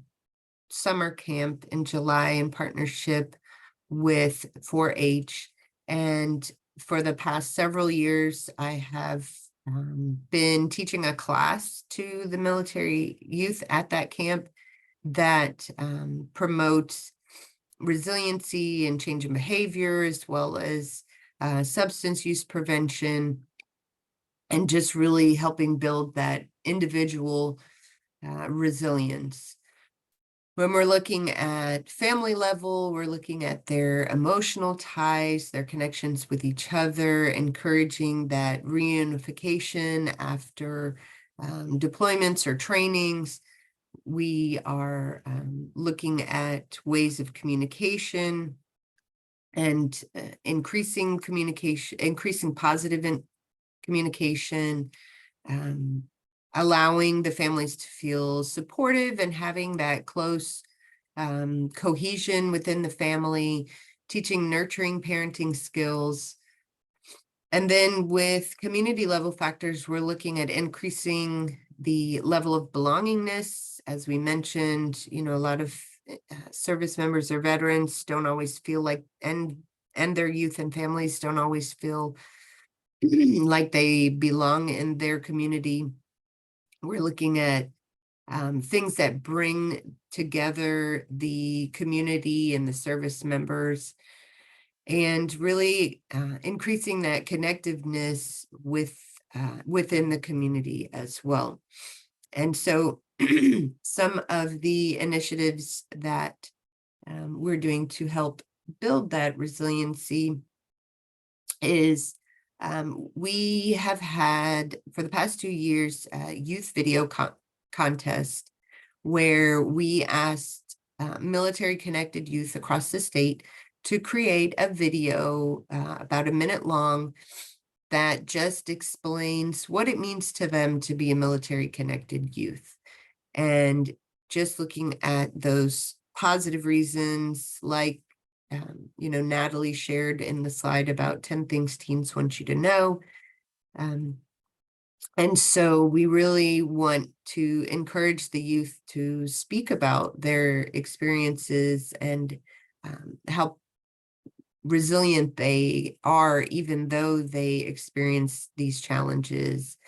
summer camp in July in partnership with 4-H. And for the past several years, I have been teaching a class to the military youth at that camp that promotes resiliency and change in behavior, as well as substance use prevention, and just really helping build that individual resilience. When we're looking at family level, we're looking at their emotional ties, their connections with each other, encouraging that reunification after deployments or trainings. We are looking at ways of communication and increasing positive communication, allowing the families to feel supportive and having that close cohesion within the family, teaching nurturing parenting skills. And then with community level factors, we're looking at increasing the level of belongingness. As we mentioned, you know, a lot of service members or veterans don't always feel like, and their youth and families don't always feel like they belong in their community. We're looking at things that bring together the community and the service members, and really increasing that connectiveness within the community as well. And so some of the initiatives that we're doing to help build that resiliency is we have had, for the past 2 years, a youth video contest where we asked military connected youth across the state to create a video about a minute long that just explains what it means to them to be a military connected youth. And just looking at those positive reasons, like you know, Natalie shared in the slide about 10 things teens want you to know. And so we really want to encourage the youth to speak about their experiences and how resilient they are, even though they experience these challenges.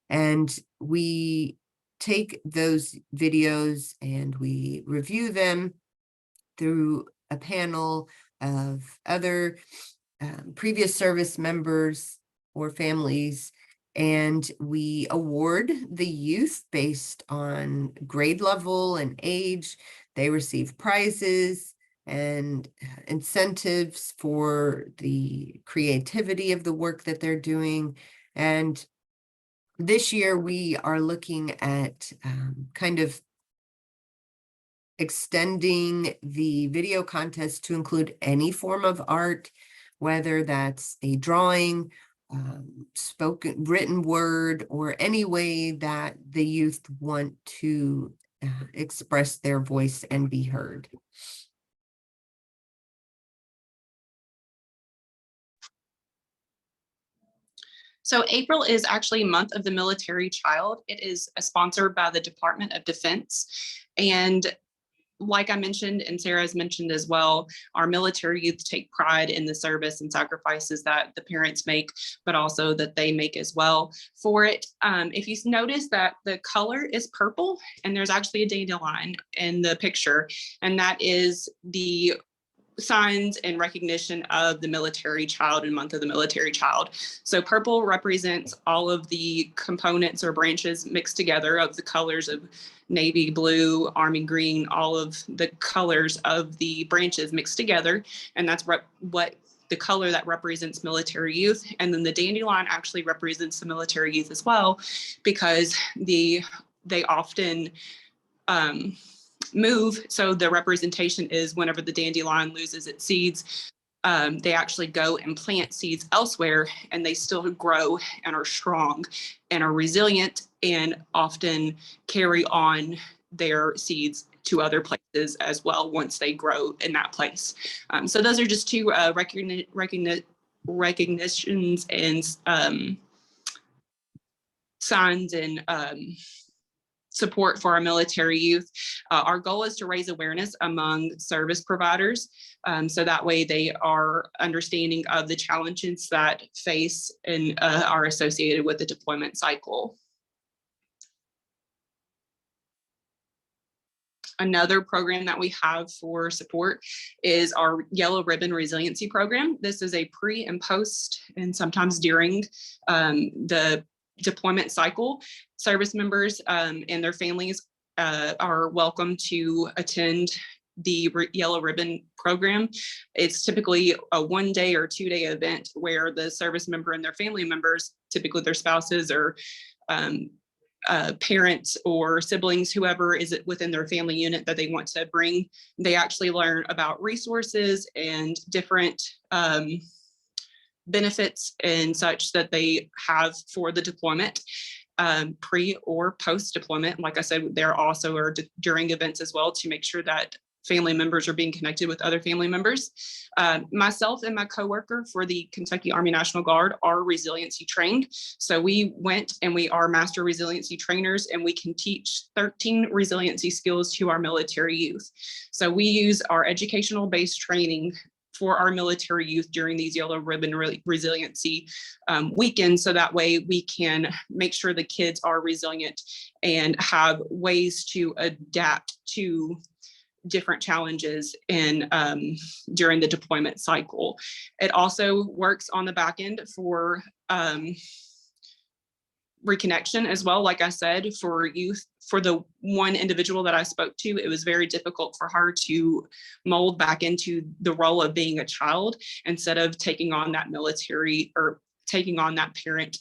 And we take those videos and we review them through a panel of other previous service members or families, and we award the youth based on grade level and age. They receive prizes and incentives for the creativity of the work that they're doing. And this year we are looking at kind of extending the video contest to include any form of art, whether that's a drawing, spoken, written word, or any way that the youth want to express their voice and be heard. So April is actually Month of the Military Child. It is sponsored by the Department of Defense. And like I mentioned, and Sarah has mentioned as well, our military youth take pride in the service and sacrifices that the parents make, but also that they make as well for it. If you notice that the color is purple, and there's actually a dandelion in the picture, and that is the signs and recognition of the military child and Month of the Military Child. So purple represents all of the components or branches mixed together of the colors of navy blue, army green, all of the colors of the branches mixed together. And that's what the color that represents military youth. And then the dandelion actually represents the military youth as well, because they often move. So the representation is whenever the dandelion loses its seeds, they actually go and plant seeds elsewhere, and they still grow and are strong and are resilient, and often carry on their seeds to other places as well once they grow in that place. So those are just two recognitions and signs and support for our military youth. Our goal is to raise awareness among service providers, so that way they are understanding of the challenges that face and are associated with the deployment cycle. Another program that we have for support is our Yellow Ribbon Resiliency Program. This is a pre and post, and sometimes during the deployment cycle. Service members and their families are welcome to attend the Yellow Ribbon program. It's typically a 1 day or 2 day event where the service member and their family members, typically their spouses or parents or siblings, whoever is within their family unit that they want to bring, they actually learn about resources and different benefits and such that they have for the deployment, pre or post deployment. Like I said, there also are during events as well to make sure that family members are being connected with other family members. Myself and my coworker for the Kentucky Army National Guard are resiliency trained. So we went and we are master resiliency trainers, and we can teach 13 resiliency skills to our military youth. So we use our educational based training for our military youth during these Yellow Ribbon Resiliency weekends, so that way we can make sure the kids are resilient and have ways to adapt to different challenges in during the deployment cycle. It also works on the back end for reconnection as well. Like I said, for youth, for the one individual that I spoke to, it was very difficult for her to mold back into the role of being a child instead of taking on that military or taking on that parent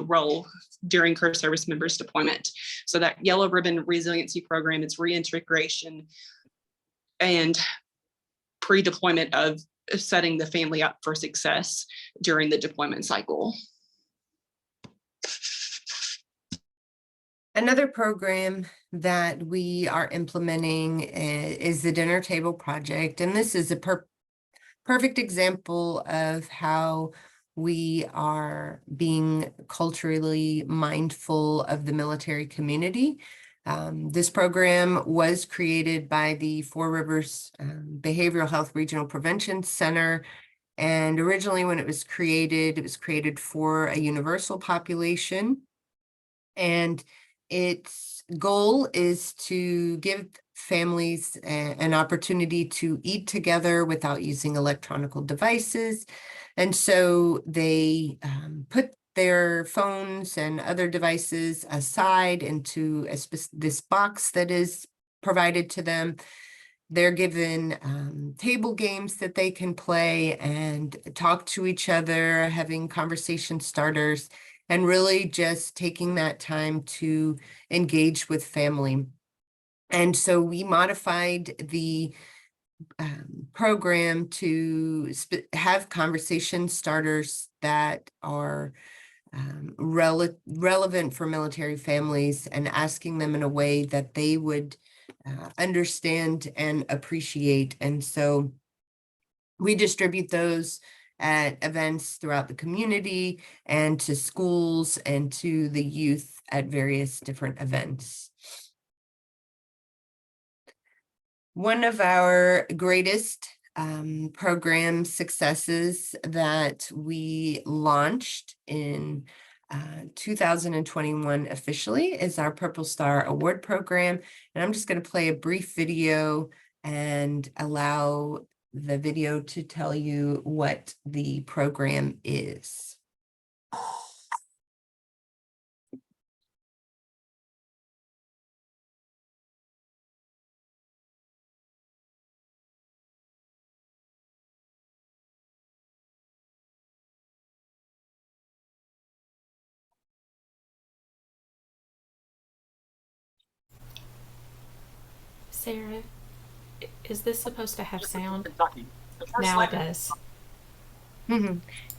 role during her service members deployment. So that Yellow Ribbon Resiliency Program is reintegration and pre-deployment of setting the family up for success during the deployment cycle. Another program that we are implementing is the Dinner Table Project. And this is a perfect example of how we are being culturally mindful of the military community. This program was created by the Four Rivers Behavioral Health Regional Prevention Center. And originally when it was created for a universal population. And its goal is to give families an opportunity to eat together without using electronic devices. And so they put their phones and other devices aside into this box that is provided to them. They're given table games that they can play and talk to each other, having conversation starters, and really just taking that time to engage with family. And so we modified the program to have conversation starters that are relevant for military families, and asking them in a way that they would understand and appreciate. And so we distribute those at events throughout the community and to schools and to the youth at various different events. One of our greatest program successes that we launched in 2021 officially is our Purple Star Award Program. And I'm just going to play a brief video and allow the video to tell you what the program is. Sarah, is this supposed to have sound? Now it does.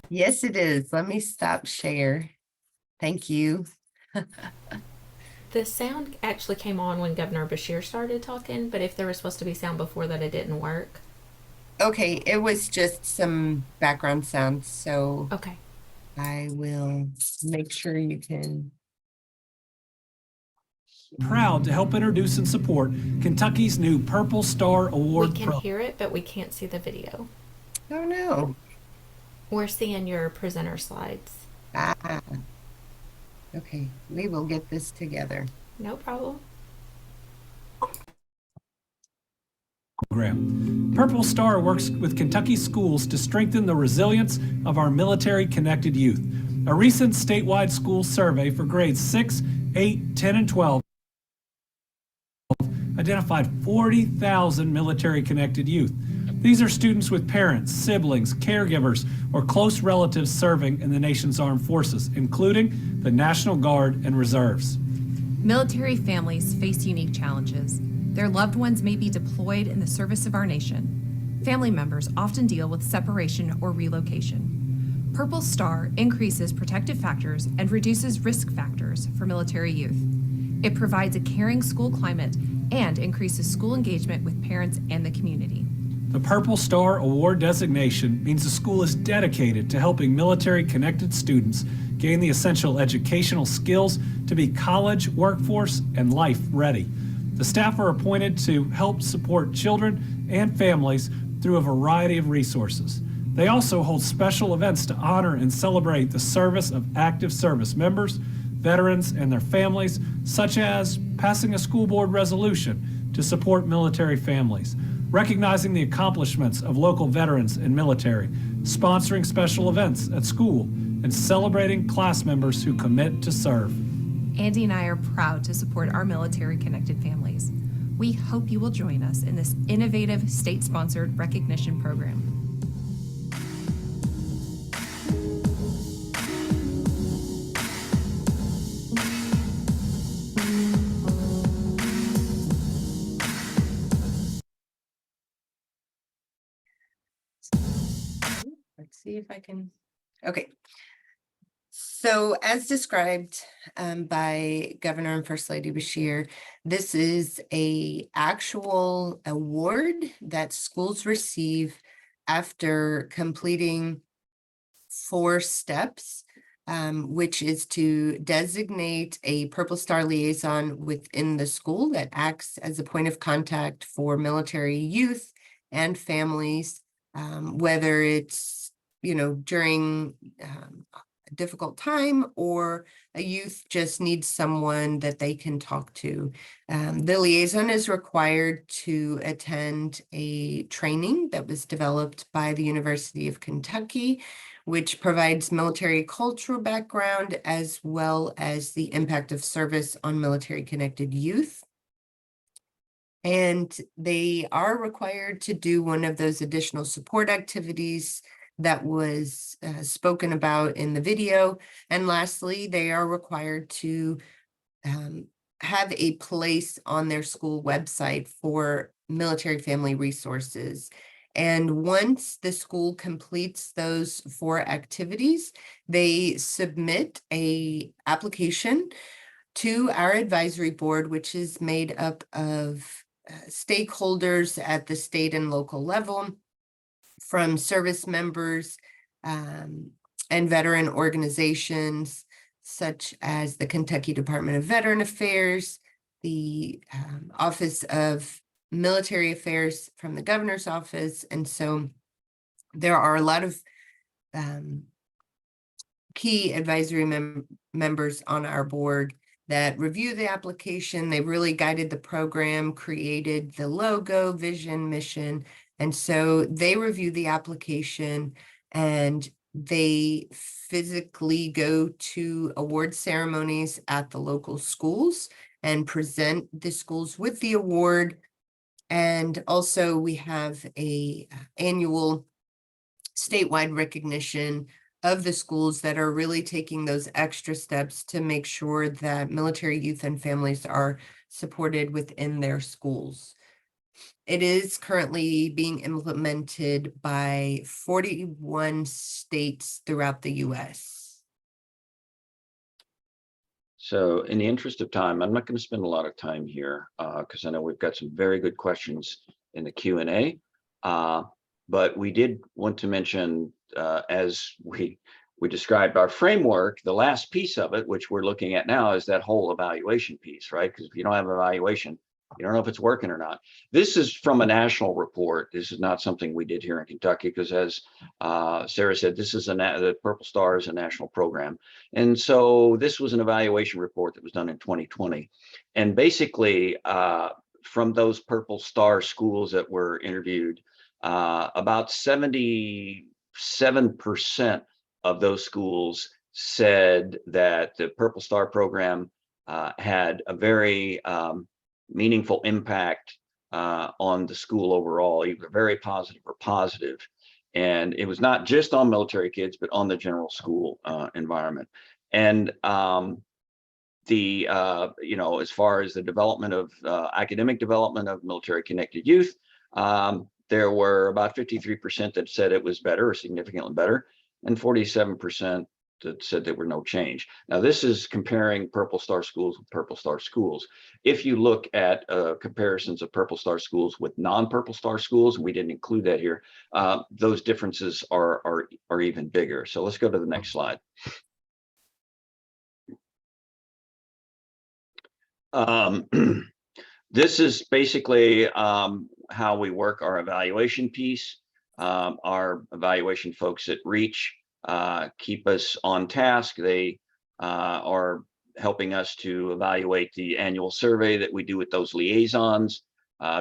Yes, it is. Let me stop share. Thank you. The sound actually came on when Governor Beshear started talking, but if there was supposed to be sound before that, it didn't work. Okay, it was just some background sounds, so Okay. I will make sure you can. Proud to help introduce and support Kentucky's new Purple Star Award We can hear it, but we can't see the video. Oh no. We're seeing your presenter slides. Ah. Okay, we will get this together. No problem. program. Purple Star works with Kentucky schools to strengthen the resilience of our military-connected youth. A recent statewide school survey for grades 6, 8, 10, and 12 identified 40,000 military-connected youth. These are students with parents, siblings, caregivers, or close relatives serving in the nation's armed forces, including the National Guard and Reserves. Military families face unique challenges. Their loved ones may be deployed in the service of our nation. Family members often deal with separation or relocation. Purple Star increases protective factors and reduces risk factors for military youth. It provides a caring school climate and increases school engagement with parents and the community. The Purple Star Award designation means the school is dedicated to helping military-connected students gain the essential educational skills to be college, workforce, and life ready. The staff are appointed to help support children and families through a variety of resources. They also hold special events to honor and celebrate the service of active service members, veterans, and their families, such as passing a school board resolution to support military families, recognizing the accomplishments of local veterans and military, sponsoring special events at school, and celebrating class members who commit to serve. Andy and I are proud to support our military-connected families. We hope you will join us in this innovative state-sponsored recognition program. Let's see if I can. Okay. So as described by Governor and First Lady Beshear, this is an actual award that schools receive after completing 4 steps, which is to designate a Purple Star liaison within the school that acts as a point of contact for military youth and families, whether it's, during a difficult time or a youth just needs someone that they can talk to. The liaison is required to attend a training that was developed by the University of Kentucky, which provides military cultural background as well as the impact of service on military connected youth. And they are required to do one of those additional support activities that was spoken about in the video. And lastly, they are required to have a place on their school website for military family resources. And once the school completes those 4 activities, they submit a application to our advisory board, which is made up of stakeholders at the state and local level, from service members and veteran organizations, such as the Kentucky Department of Veteran Affairs, the Office of Military Affairs from the governor's office. And so there are a lot of key advisory members on our board that review the application. They really guided the program, created the logo, vision, mission. And so they review the application and they physically go to award ceremonies at the local schools and present the schools with the award. And also we have a annual statewide recognition of the schools that are really taking those extra steps to make sure that military youth and families are supported within their schools. It is currently being implemented by 41 states throughout the US. So in the interest of time, I'm not going to spend a lot of time here because I know we've got some very good questions in the Q&A. But we did want to mention, as we described our framework, the last piece of it, which we're looking at now, is that whole evaluation piece, right? Because if you don't have evaluation, you don't know if it's working or not. This is from a national report. This is not something we did here in Kentucky, because as Sarah said, this is the Purple Star is a national program. And so this was an evaluation report that was done in 2020. And basically, from those Purple Star schools that were interviewed, about 77% of those schools said that the Purple Star program had a very meaningful impact on the school overall, either very positive or positive. And it was not just on military kids, but on the general school environment. And as far as the development of academic development of military connected youth, there were about 53% that said it was better or significantly better, and 47% that said there were no change. Now, this is comparing Purple Star schools with Purple Star schools. If you look at comparisons of Purple Star schools with non-Purple Star schools, we didn't include that here, those differences are even bigger. So let's go to the next slide. This is basically how we work our evaluation piece. Our evaluation folks at REACH keep us on task. They are helping us to evaluate the annual survey that we do with those liaisons,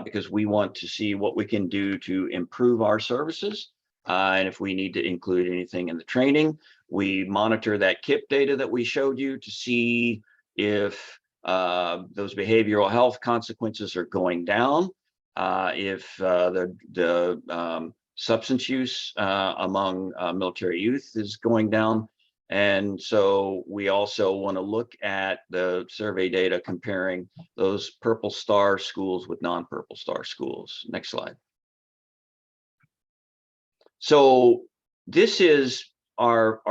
because we want to see what we can do to improve our services. And if we need to include anything in the training, we monitor that KIP data that we showed you to see if those behavioral health consequences are going down, if the substance use among military youth is going down. And so we also want to look at the survey data comparing those Purple Star schools with non-Purple Star schools. Next slide. So this is our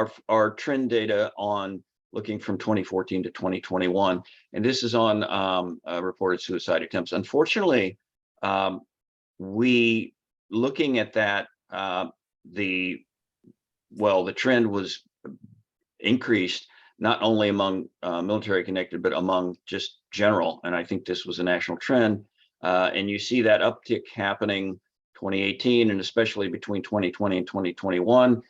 trend data on looking from 2014 to 2021. And this is on reported suicide attempts. Unfortunately, looking at that, the trend was increased, not only among military connected, but among just general. And I think this was a national trend. And you see that uptick happening 2018, and especially between 2020 and 2021.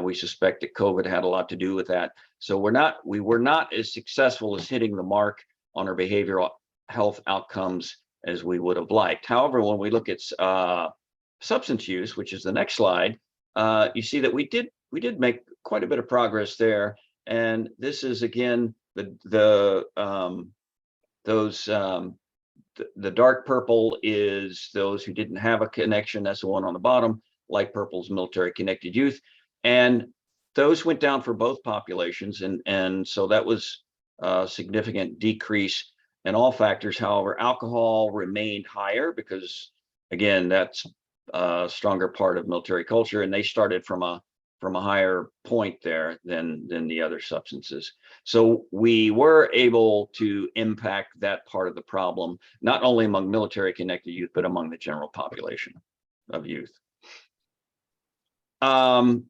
We suspect that COVID had a lot to do with that. So we were not as successful as hitting the mark on our behavioral health outcomes as we would have liked. However, when we look at substance use, which is the next slide, you see that we did make quite a bit of progress there. And this is again the the dark purple is those who didn't have a connection. That's the one on the bottom. Light purple is military connected youth. And those went down for both populations. And so that was a significant decrease in all factors. However, alcohol remained higher because, again, that's a stronger part of military culture. And they started from a higher point there than the other substances. So we were able to impact that part of the problem, not only among military connected youth, but among the general population of youth.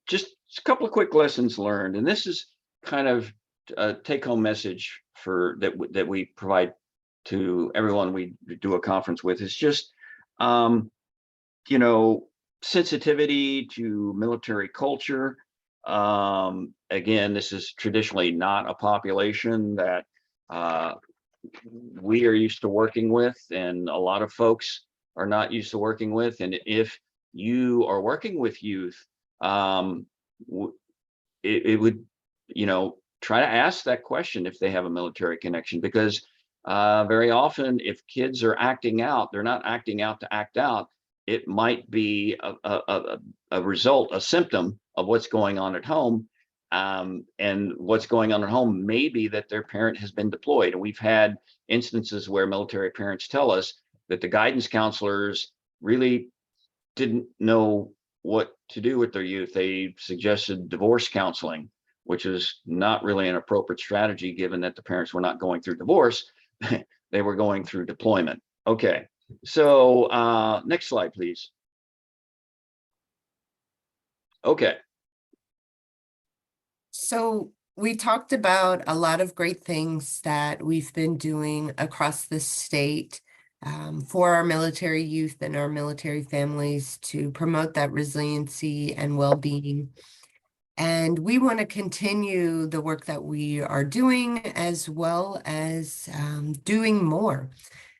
Just a couple of quick lessons learned, and this is kind of a take-home message for that we provide to everyone we do a conference with. Is just sensitivity to military culture. Again, this is traditionally not a population that we are used to working with, and a lot of folks are not used to working with. And if you are working with youth, it would, try to ask that question if they have a military connection, because very often if kids are acting out, they're not acting out to act out. It might be a result, a symptom of what's going on at home. And what's going on at home may be that their parent has been deployed. And we've had instances where military parents tell us that the guidance counselors really didn't know what to do with their youth. They suggested divorce counseling, which is not really an appropriate strategy given that the parents were not going through divorce. They were going through deployment. Okay, so next slide, please. Okay. So we talked about a lot of great things that we've been doing across the state for our military youth and our military families to promote that resiliency and well-being. And we want to continue the work that we are doing, as well as doing more.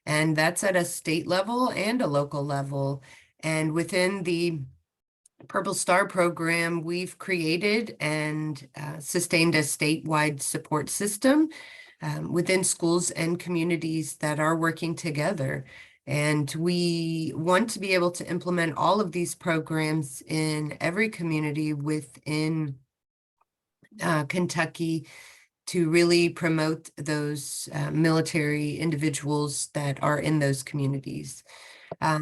And that's at a state level and a local level. And within the Purple Star program, we've created and sustained a statewide support system within schools and communities that are working together. And we want to be able to implement all of these programs in every community within Kentucky to really promote those military individuals that are in those communities.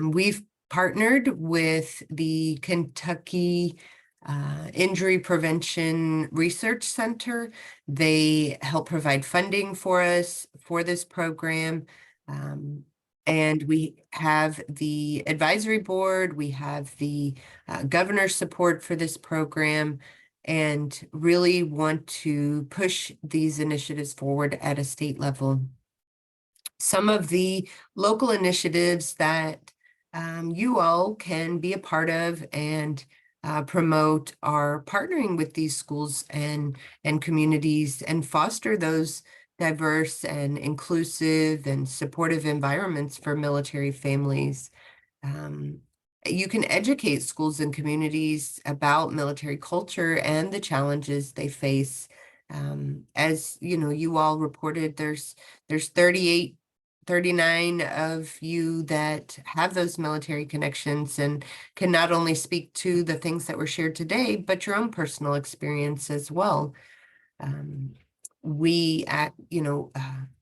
We've partnered with the Kentucky Injury Prevention Research Center. They help provide funding for us for this program. And we have the advisory board, we have the governor's support for this program, and really want to push these initiatives forward at a state level. Some of the local initiatives that you all can be a part of and promote are partnering with these schools and communities and foster those diverse and inclusive and supportive environments for military families. You can educate schools and communities about military culture and the challenges they face. As you all reported, there's 39 of you that have those military connections and can not only speak to the things that were shared today, but your own personal experience as well. We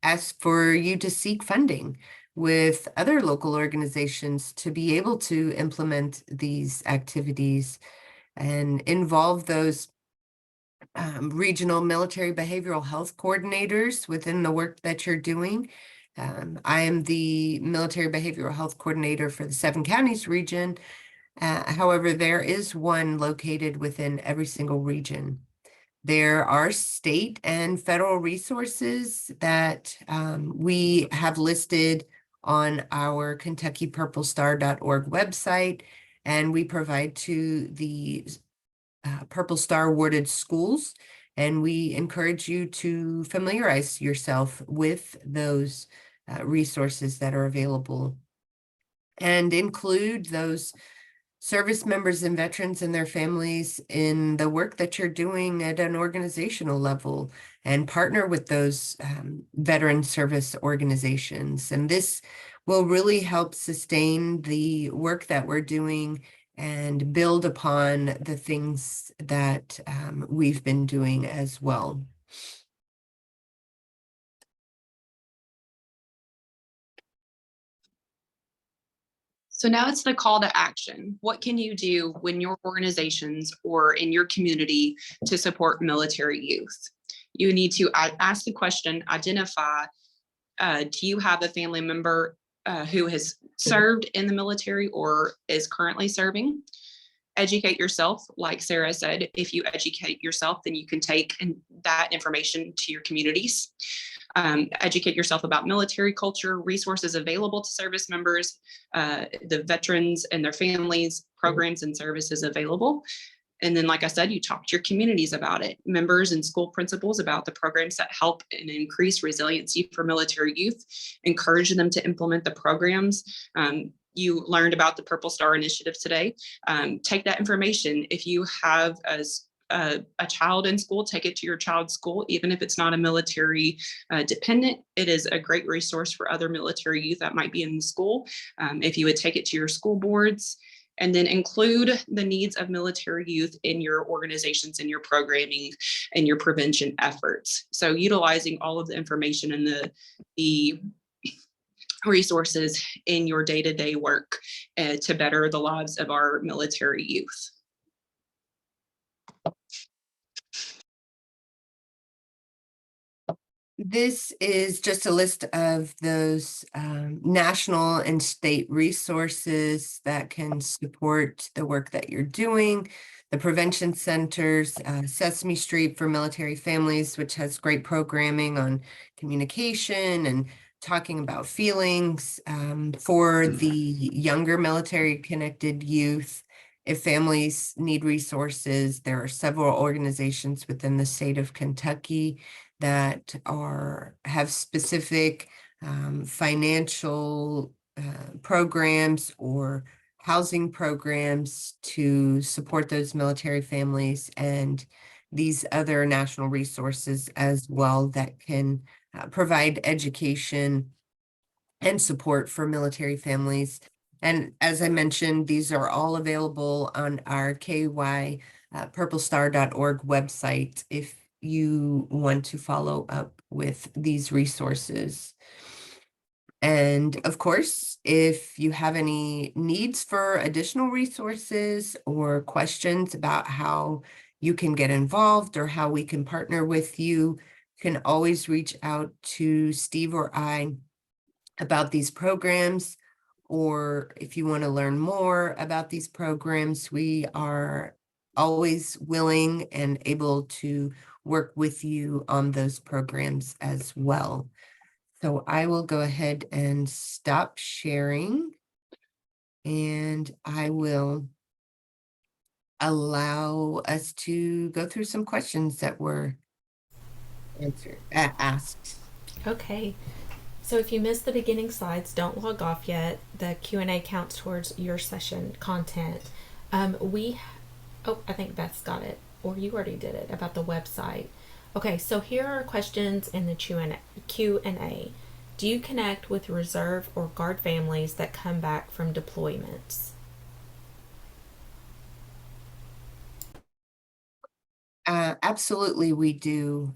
ask for you to seek funding with other local organizations to be able to implement these activities and involve those regional military behavioral health coordinators within the work that you're doing. I am the military behavioral health coordinator for the 7 counties region. However, there is one located within every single region. There are state and federal resources that we have listed on our KentuckyPurpleStar.org website, and we provide to the Purple Star awarded schools, and we encourage you to familiarize yourself with those resources that are available and include those service members and veterans and their families in the work that you're doing at an organizational level, and partner with those veteran service organizations. And this will really help sustain the work that we're doing and build upon the things that we've been doing as well. So now it's the call to action. What can you do when your organizations or in your community to support military youth? You need to ask the question, identify, do you have a family member who has served in the military or is currently serving? Educate yourself. Like Sarah said, if you educate yourself, then you can take that information to your communities. Educate yourself about military culture, resources available to service members, the veterans and their families, programs and services available. And then, like I said, you talk to your communities about it, members and school principals about the programs that help and increase resiliency for military youth, encourage them to implement the programs. You learned about the Purple Star Initiative today. Take that information. If you have a child in school, take it to your child's school, even if it's not a military dependent. It is a great resource for other military youth that might be in the school. If you would take it to your school boards, and then include the needs of military youth in your organizations, in your programming, and your prevention efforts. So utilizing all of the information and the resources in your day-to-day work to better the lives of our military youth. This is just a list of those national and state resources that can support the work that you're doing. The prevention centers, Sesame Street for military families, which has great programming on communication and talking about feelings for the younger military connected youth. If families need resources, there are several organizations within the state of Kentucky that have specific financial programs or housing programs to support those military families, and these other national resources as well that can provide education and support for military families. And as I mentioned, these are all available on our KY purplestar.org website if you want to follow up with these resources. And of course, if you have any needs for additional resources or questions about how you can get involved or how we can partner with you, you can always reach out to Steve or I about these programs. Or if you want to learn more about these programs, we are always willing and able to work with you on those programs as well. So I will go ahead and stop sharing, and I will allow us to go through some questions that were asked. Okay. So if you missed the beginning slides, don't log off yet. The Q&A counts towards your session content. I think Beth's got it, or you already did it, about the website. Okay, so here are questions in the Q&A. Do you connect with reserve or guard families that come back from deployments? Absolutely, we do.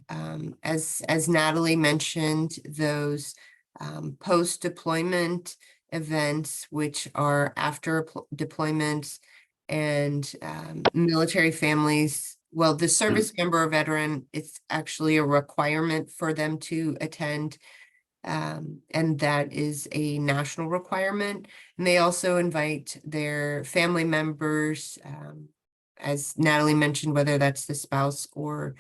As Natalie mentioned, those post-deployment events, which are after deployments, and military families. Well, the service member or veteran, it's actually a requirement for them to attend. And that is a national requirement. And they also invite their family members, as Natalie mentioned, whether that's the spouse or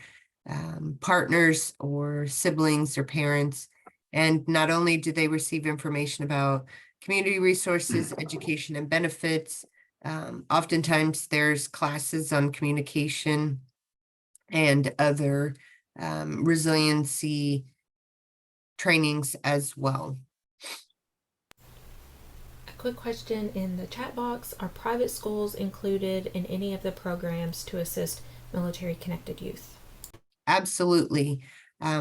partners or siblings or parents. And not only do they receive information about community resources, education, and benefits, oftentimes there's classes on communication and other resiliency trainings as well. A Quick question in the chat box. Are private schools included in any of the programs to assist military connected youth? Absolutely.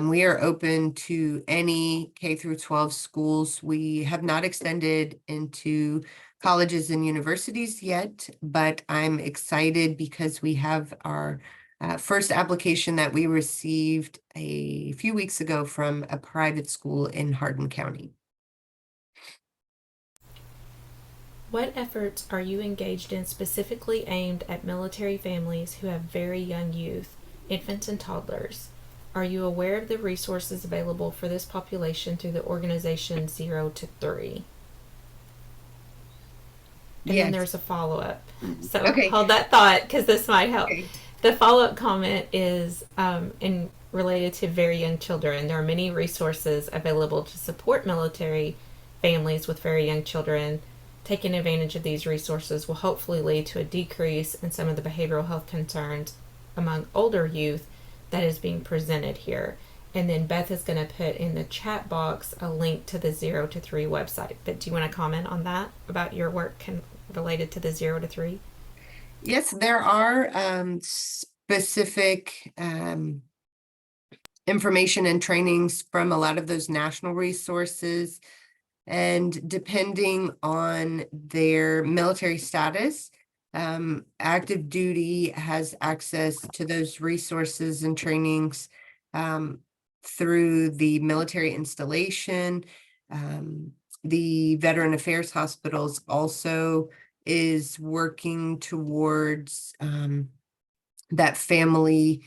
We are open to any K through 12 schools. We have not extended into colleges and universities yet, but I'm excited because we have our first application that we received a few weeks ago from a private school in Hardin County. What efforts are you engaged in specifically aimed at military families who have very young youth, infants and toddlers? Are you aware of the resources available for this population through the organization 0 to 3? And then Yes. there's a follow-up. So Okay. hold that thought because this might help. Okay. The follow-up comment is in related to very young children. There are many resources available to support military families with very young children. Taking advantage of these resources will hopefully lead to a decrease in some of the behavioral health concerns among older youth that is being presented here. And then Beth is going to put in the chat box a link to the 0 to 3 website. But do you want to comment on that about your work related to the 0 to 3? Yes, there are specific information and trainings from a lot of those national resources. And depending on their military status, active duty has access to those resources and trainings through the military installation. The Veteran Affairs Hospitals also is working towards that family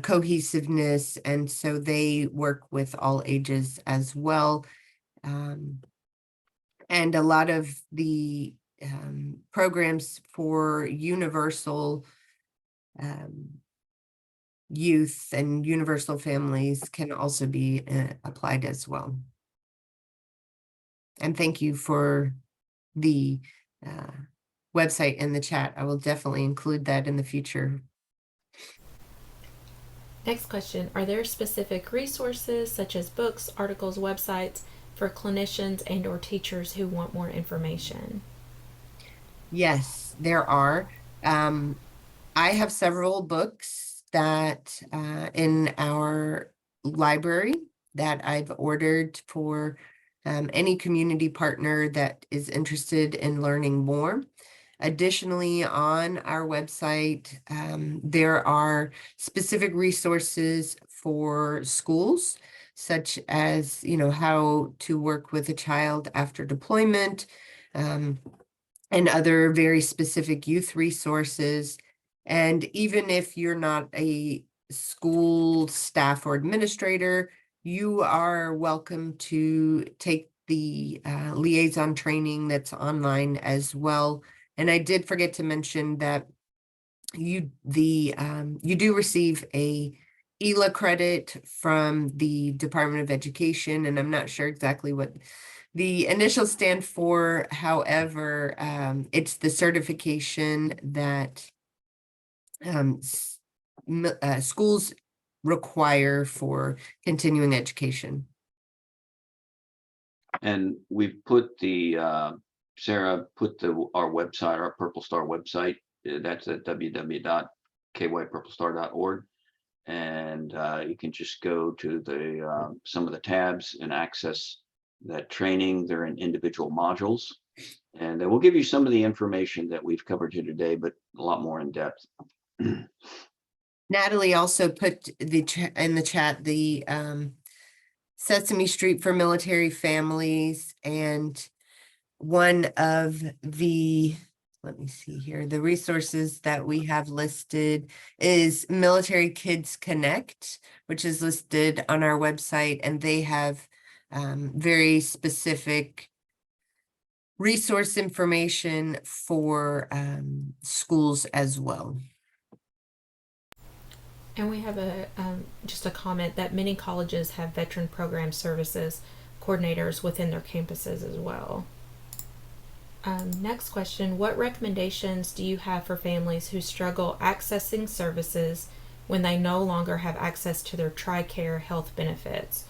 cohesiveness, and so they work with all ages as well. And a lot of the programs for universal youth and universal families can also be applied as well. And thank you for the website in the chat. I will definitely include that in the future. Next question. Are there specific resources such as books, articles, websites for clinicians and or teachers who want more information? Yes, there are. I have several books that in our library that I've ordered for any community partner that is interested in learning more. Additionally, on our website, there are specific resources for schools, such as, how to work with a child after deployment, and other very specific youth resources. And even if you're not a school staff or administrator, you are welcome to take the liaison training that's online as well. And I did forget to mention that you do receive a ELA credit from the Department of Education, and I'm not sure exactly what the initials stand for. However, it's the certification that schools require for continuing education. And we've put Sarah put our website, our Purple Star website. That's at www.kypurplestar.org. And you can just go to some of the tabs and access that training. They're in individual modules. And we'll give you some of the information that we've covered here today, but a lot more in depth. Natalie also put in the chat the Sesame Street for military families, and one of the, let me see here, the resources that we have listed is Military Kids Connect, which is listed on our website, and they have very specific resource information for schools as well. And we have just a comment that many colleges have veteran program services coordinators within their campuses as well. Next question, what recommendations do you have for families who struggle accessing services when they no longer have access to their TRICARE health benefits,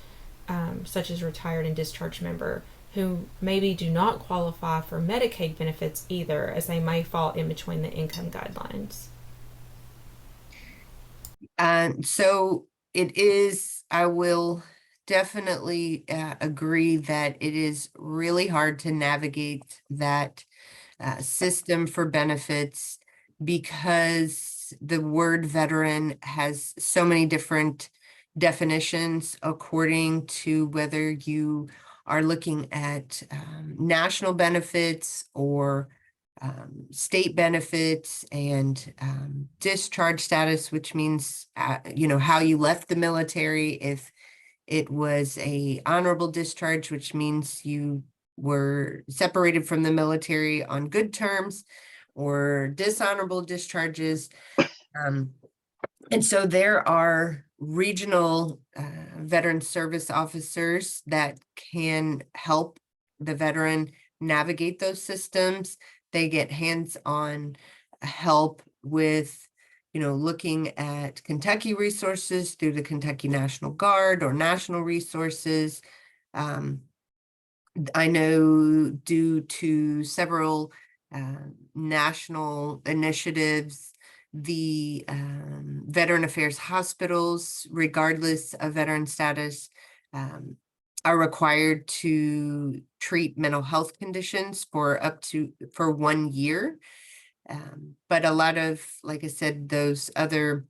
such as retired and discharged member, who maybe do not qualify for Medicaid benefits either, as they may fall in between the income guidelines. So it is, I will definitely agree that it is really hard to navigate that system for benefits, because the word veteran has so many different definitions according to whether you are looking at national benefits or state benefits, and discharge status, which means how you left the military. If it was a honorable discharge, which means you were separated from the military on good terms, or dishonorable discharges. And so there are regional veteran service officers that can help the veteran navigate those systems. They get hands-on help with, looking at Kentucky resources through the Kentucky National Guard or national resources. I know due to several national initiatives, the Veteran Affairs hospitals, regardless of veteran status, are required to treat mental health conditions for 1 year. But a lot of, like I said, those other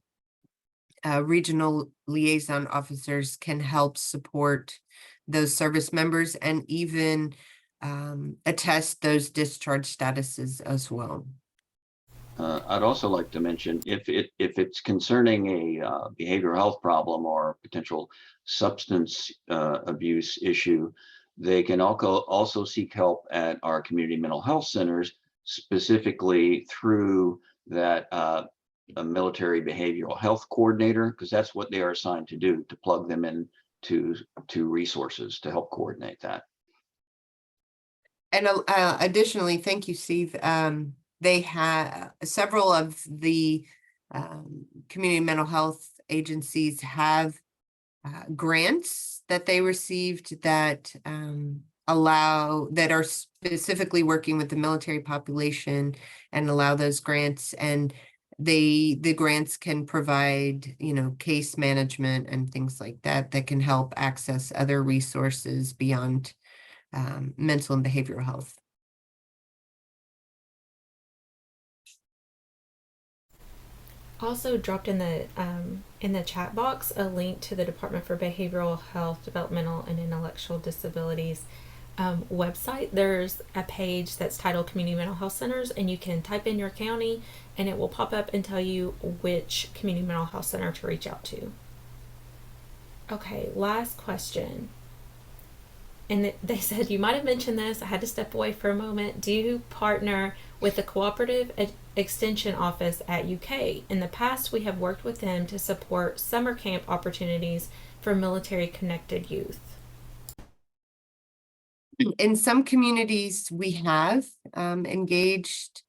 regional liaison officers can help support those service members and even attest those discharge statuses as well. I'd also like to mention, if it's concerning a behavioral health problem or potential substance abuse issue, they can also seek help at our community mental health centers, specifically through that a military behavioral health coordinator, because that's what they are assigned to do, to plug them in to resources to help coordinate that. And additionally, thank you, Steve. They have several of the community mental health agencies have grants that they received that are specifically working with the military population and allow those grants. And the grants can provide, case management and things like that can help access other resources beyond mental and behavioral health. Also dropped in the chat box a link to the Department for Behavioral Health, Developmental, and Intellectual Disabilities website. There's a page that's titled Community Mental Health Centers, and you can type in your county and it will pop up and tell you which community mental health center to reach out to. Okay, last question. And they said, you might have mentioned this, I had to step away for a moment. Do you partner with the Cooperative Extension Office at UK? In the past, we have worked with them to support summer camp opportunities for military connected youth. In some communities, we have engaged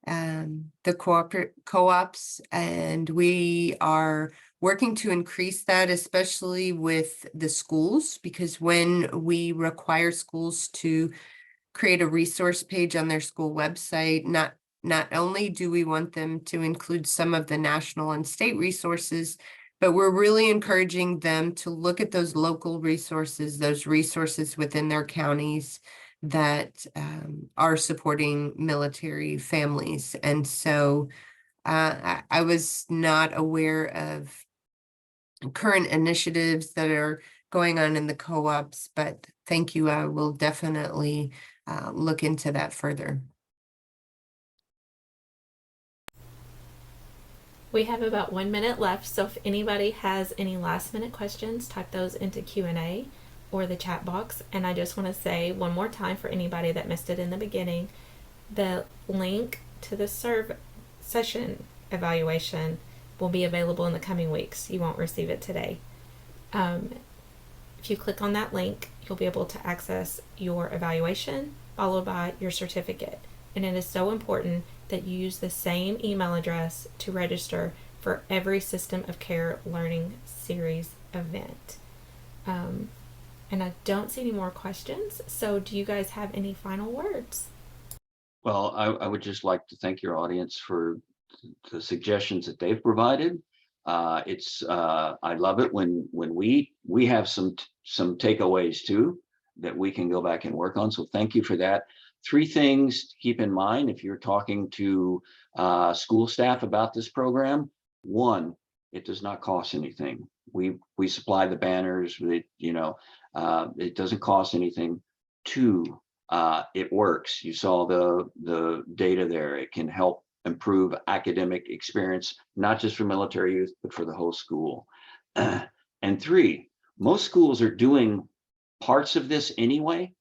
the co-ops, and we are working to increase that, especially with the schools, because when we require schools to create a resource page on their school website, not only do we want them to include some of the national and state resources, but we're really encouraging them to look at those local resources, those resources within their counties that are supporting military families. And so I was not aware of current initiatives that are going on in the co-ops, but thank you. I will definitely look into that further. We have about 1 minute left, so if anybody has any last minute questions, type those into Q&A or the chat box. And I just want to say one more time for anybody that missed it in the beginning, the link to the session evaluation will be available in the coming weeks. You won't receive it today. If you click on that link, you'll be able to access your evaluation followed by your certificate. And it is so important that you use the same email address to register for every System of Care Learning Series event. And I don't see any more questions. So do you guys have any final words? Well, I would just like to thank your audience for the suggestions that they've provided. I love it when we have some takeaways too that we can go back and work on. So thank you for that. 3 things to keep in mind if you're talking to school staff about this program. 1, it does not cost anything. We supply the banners. It doesn't cost anything. 2, it works. You saw the data there. It can help improve academic experience, not just for military youth, but for the whole school. And 3, most schools are doing parts of this anyway.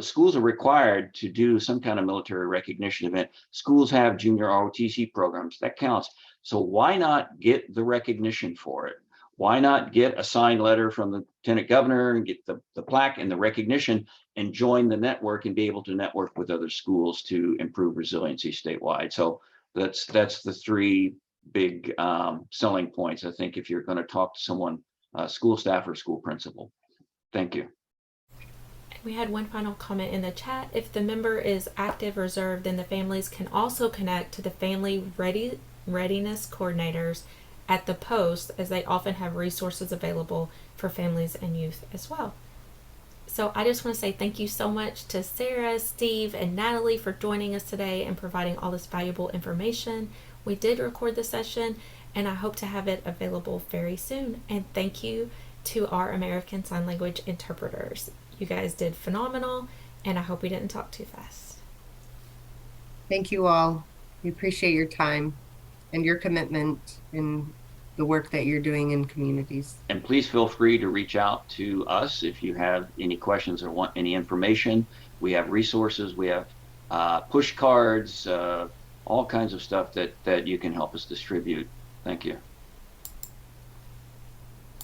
Schools are required to do some kind of military recognition event. Schools have junior ROTC programs, that counts. So why not get the recognition for it? Why not get a signed letter from the lieutenant governor and get the plaque and the recognition and join the network and be able to network with other schools to improve resiliency statewide? So that's the 3 big selling points, I think, if you're going to talk to someone, school staff or school principal. Thank you. We had one final comment in the chat. If the member is active reserve, then the families can also connect to the family readiness coordinators at the post, as they often have resources available for families and youth as well. So I just want to say thank you so much to Sarah, Steve, and Natalie for joining us today and providing all this valuable information. We did record the session, and I hope to have it available very soon. And thank you to our American Sign Language interpreters. You guys did phenomenal, and I hope we didn't talk too fast. Thank you all. We appreciate your time and your commitment in the work that you're doing in communities. And please feel free to reach out to us if you have any questions or want any information. We have resources, we have push cards, all kinds of stuff that you can help us distribute. Thank you.